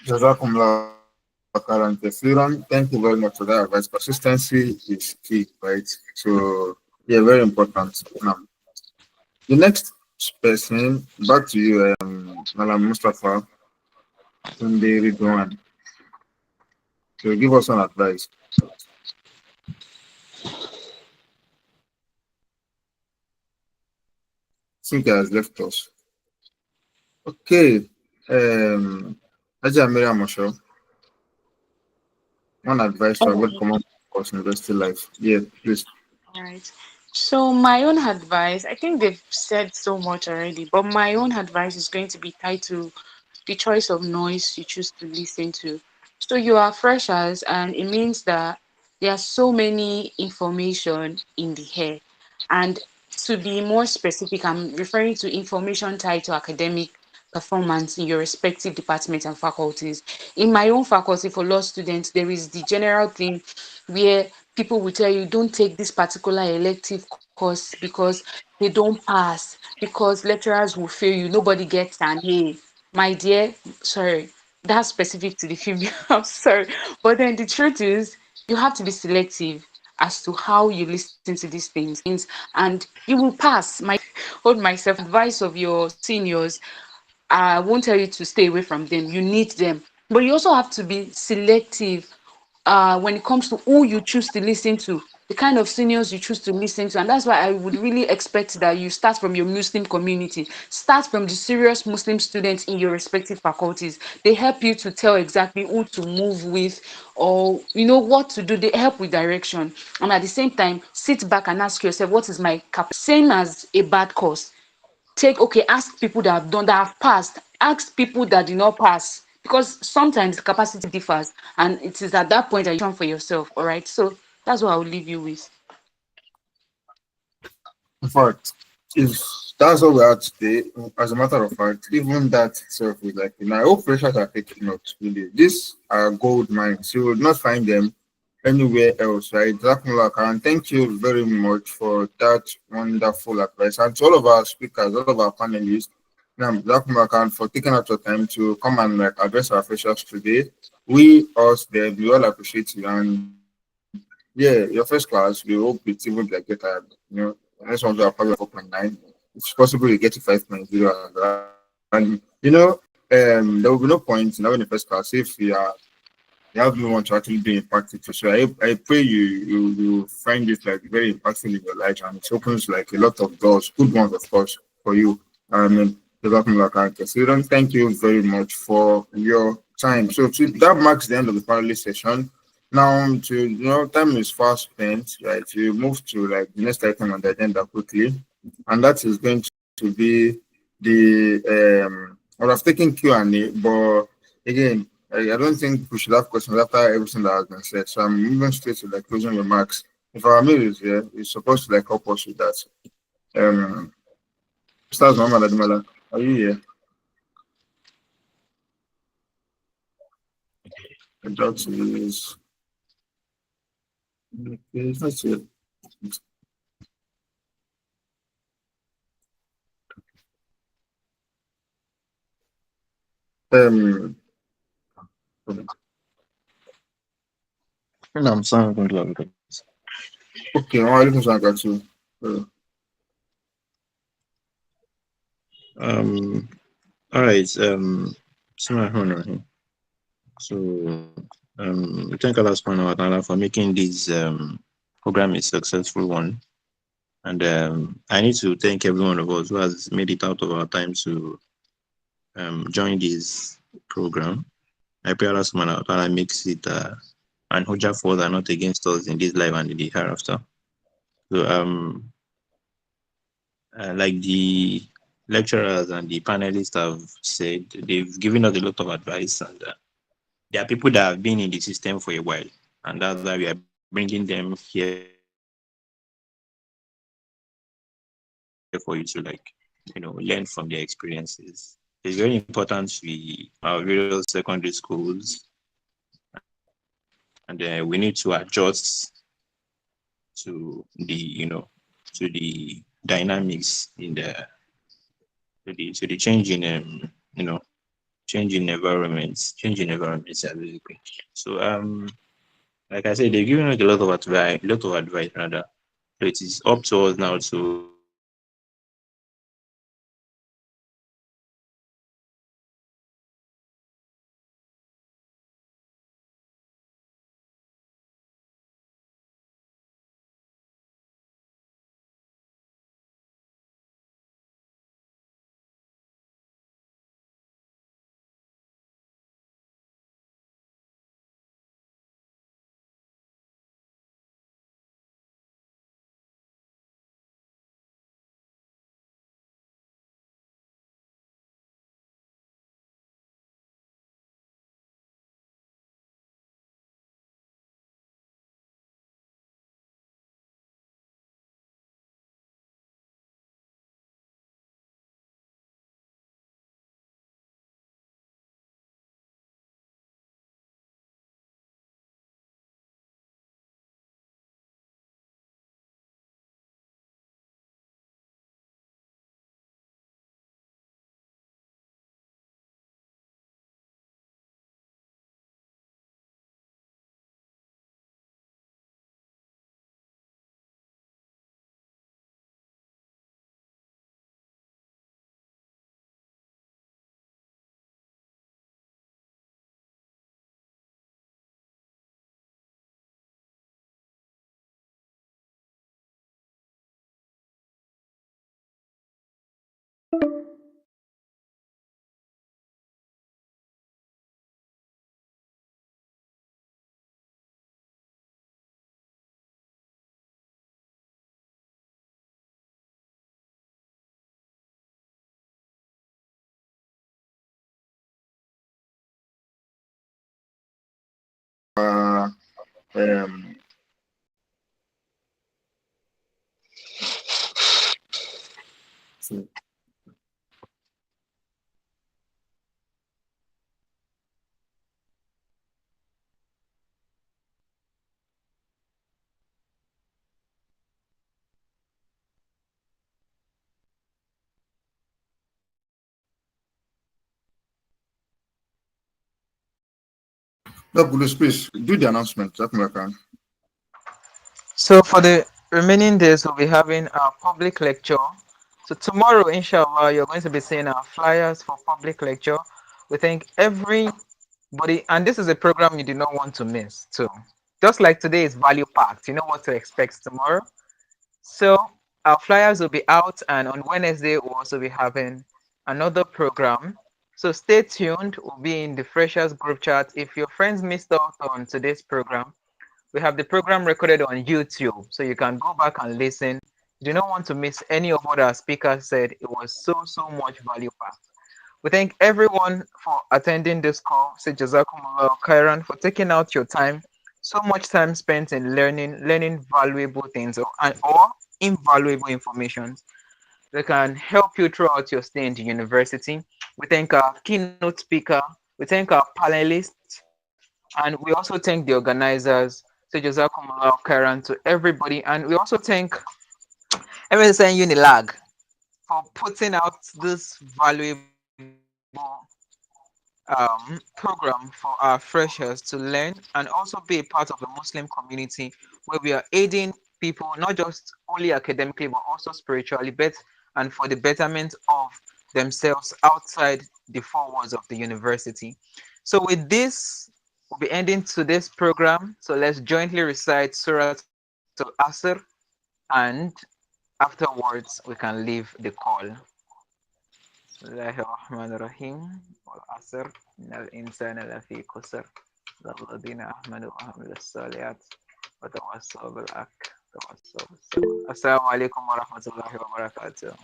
Jazakumullah khairan kathiran. Thank you very much for that advice. Consistency is key, right? So, yeah, very important. Now, the next person, back to you, Malam Mustafa Tunde Ridwan. So, give us an advice. I think he has left us. Okay. Um, Haja Miriam Osho, one advice to avoid common course university life. Yeah, please. All right. So my own advice, I think they've said so much already, but my own advice is going to be tied to the choice of noise you choose to listen to. So you are freshers, and it means that there are so many information in the air. And to be more specific, I'm referring to information tied to academic performance in your respective departments and faculties. In my own faculty for law students, there is the general thing where people will tell you don't take this particular elective course because they don't pass, because lecturers will fail you, nobody gets an A. My dear, sorry, that's specific to the female. I'm sorry. But then the truth is, you have to be selective as to how you listen to these things, and you will pass. My hold myself advice of your seniors. I won't tell you to stay away from them. You need them. But you also have to be selective when it comes to who you choose to listen to, the kind of seniors you choose to listen to. And that's why I would really expect that you start from your Muslim community, start from the serious Muslim students in your respective faculties. They help you to tell exactly who to move with or you know what to do. They help with direction. And at the same time, sit back and ask yourself, what is my capacity? Same as a bad course, take okay, ask people that have done that have passed, ask people that did not pass, because sometimes capacity differs and it is at that point that you turn for yourself. All right, so that's what I'll leave you with. In fact, if that's all we are today, as a matter of fact, even that itself is like, I hope freshers are taking notes. Really. These are gold mines. You will not find them anywhere else, right? Jazakumullah khairan. Thank you very much for that wonderful advice. And to all of our speakers, all of our panelists, Jazakumullah khairan for taking out your time to come and like address our freshers today. We, us, them, we all appreciate you. And yeah, your first class, we hope it's even like better. Next one we are probably 4.9. It's possible you get to 5.0 and there will be no point in having the first class if you have no one to actually do impactful. So I pray you find it like very impactful in your life, and it opens like a lot of doors, good ones of course, for you. Developing your character. So then thank you very much for your time. So that marks the end of the panelist session. Now to time is fast spent, right? We move to like the next item on the agenda quickly, and that is going to be the I would have taken Q&A, but again, I don't think we should have questions after everything that has been said. So I'm moving straight to like closing remarks. If our mail is here, it's supposed to like help us with that. Um, Stars Mama Ladimala, are you here? That is okay. That's it. Um, No, I'm sorry, good luck. okay. I'm looking for that too. Uh, Um, all right. Bismillahirrahmanirrahim. So, we thank Allah subhanahu wa ta'ala for making this program a successful one. And I need to thank every one of us who has made it out of our time to join this program. I pray Allah subhanahu wa ta'ala makes it an hujjah for us and not against us in this life and in the hereafter. So, like the lecturers and the panelists have said, they've given us a lot of advice, and there are people that have been in the system for a while, and that's why we are bringing them here for you to learn from their experiences. It's very important we our various secondary schools, and we need to adjust to the dynamics in to the change in environments basically. So like I said, they've given us a lot of advice rather. So it is up to us now to um, so, no, please do the announcement. That I can. So for the remaining days, we'll be having our public lecture. So tomorrow, inshallah, you're going to be seeing our flyers for public lecture. We thank everybody, and this is a program you do not want to miss. So just like today is value packed, you know what to expect tomorrow. So our flyers will be out, and on Wednesday we'll also be having another program. So stay tuned. We'll be in the freshers group chat. If your friends missed out on today's program, we have the program recorded on YouTube, so you can go back and listen. You do not want to miss any of what our speaker said. It was so much value packed. We thank everyone for attending this call. Say Jazakumullah Khairan for taking out your time. So much time spent in learning valuable things or invaluable information that can help you throughout your stay in the university. We thank our keynote speaker. We thank our panelists. And we also thank the organizers. So Jazakumullah Khairan to everybody. And we also thank MSSN Unilag for putting out this valuable program for our freshers to learn and also be a part of the Muslim community where we are aiding people not just only academically but also spiritually and for the betterment of themselves outside the four walls of the university. So with this, we'll be ending today's program. So let's jointly recite Surah Al Asr and afterwards we can leave the call. بسم الله الرحمن الرحيم والعصر إن الإنسان لفي خسر إلا الذين آمنوا وعملوا الصالحات وتواصوا بالحق وتواصوا بالصبر. السلام عليكم ورحمة الله وبركاته.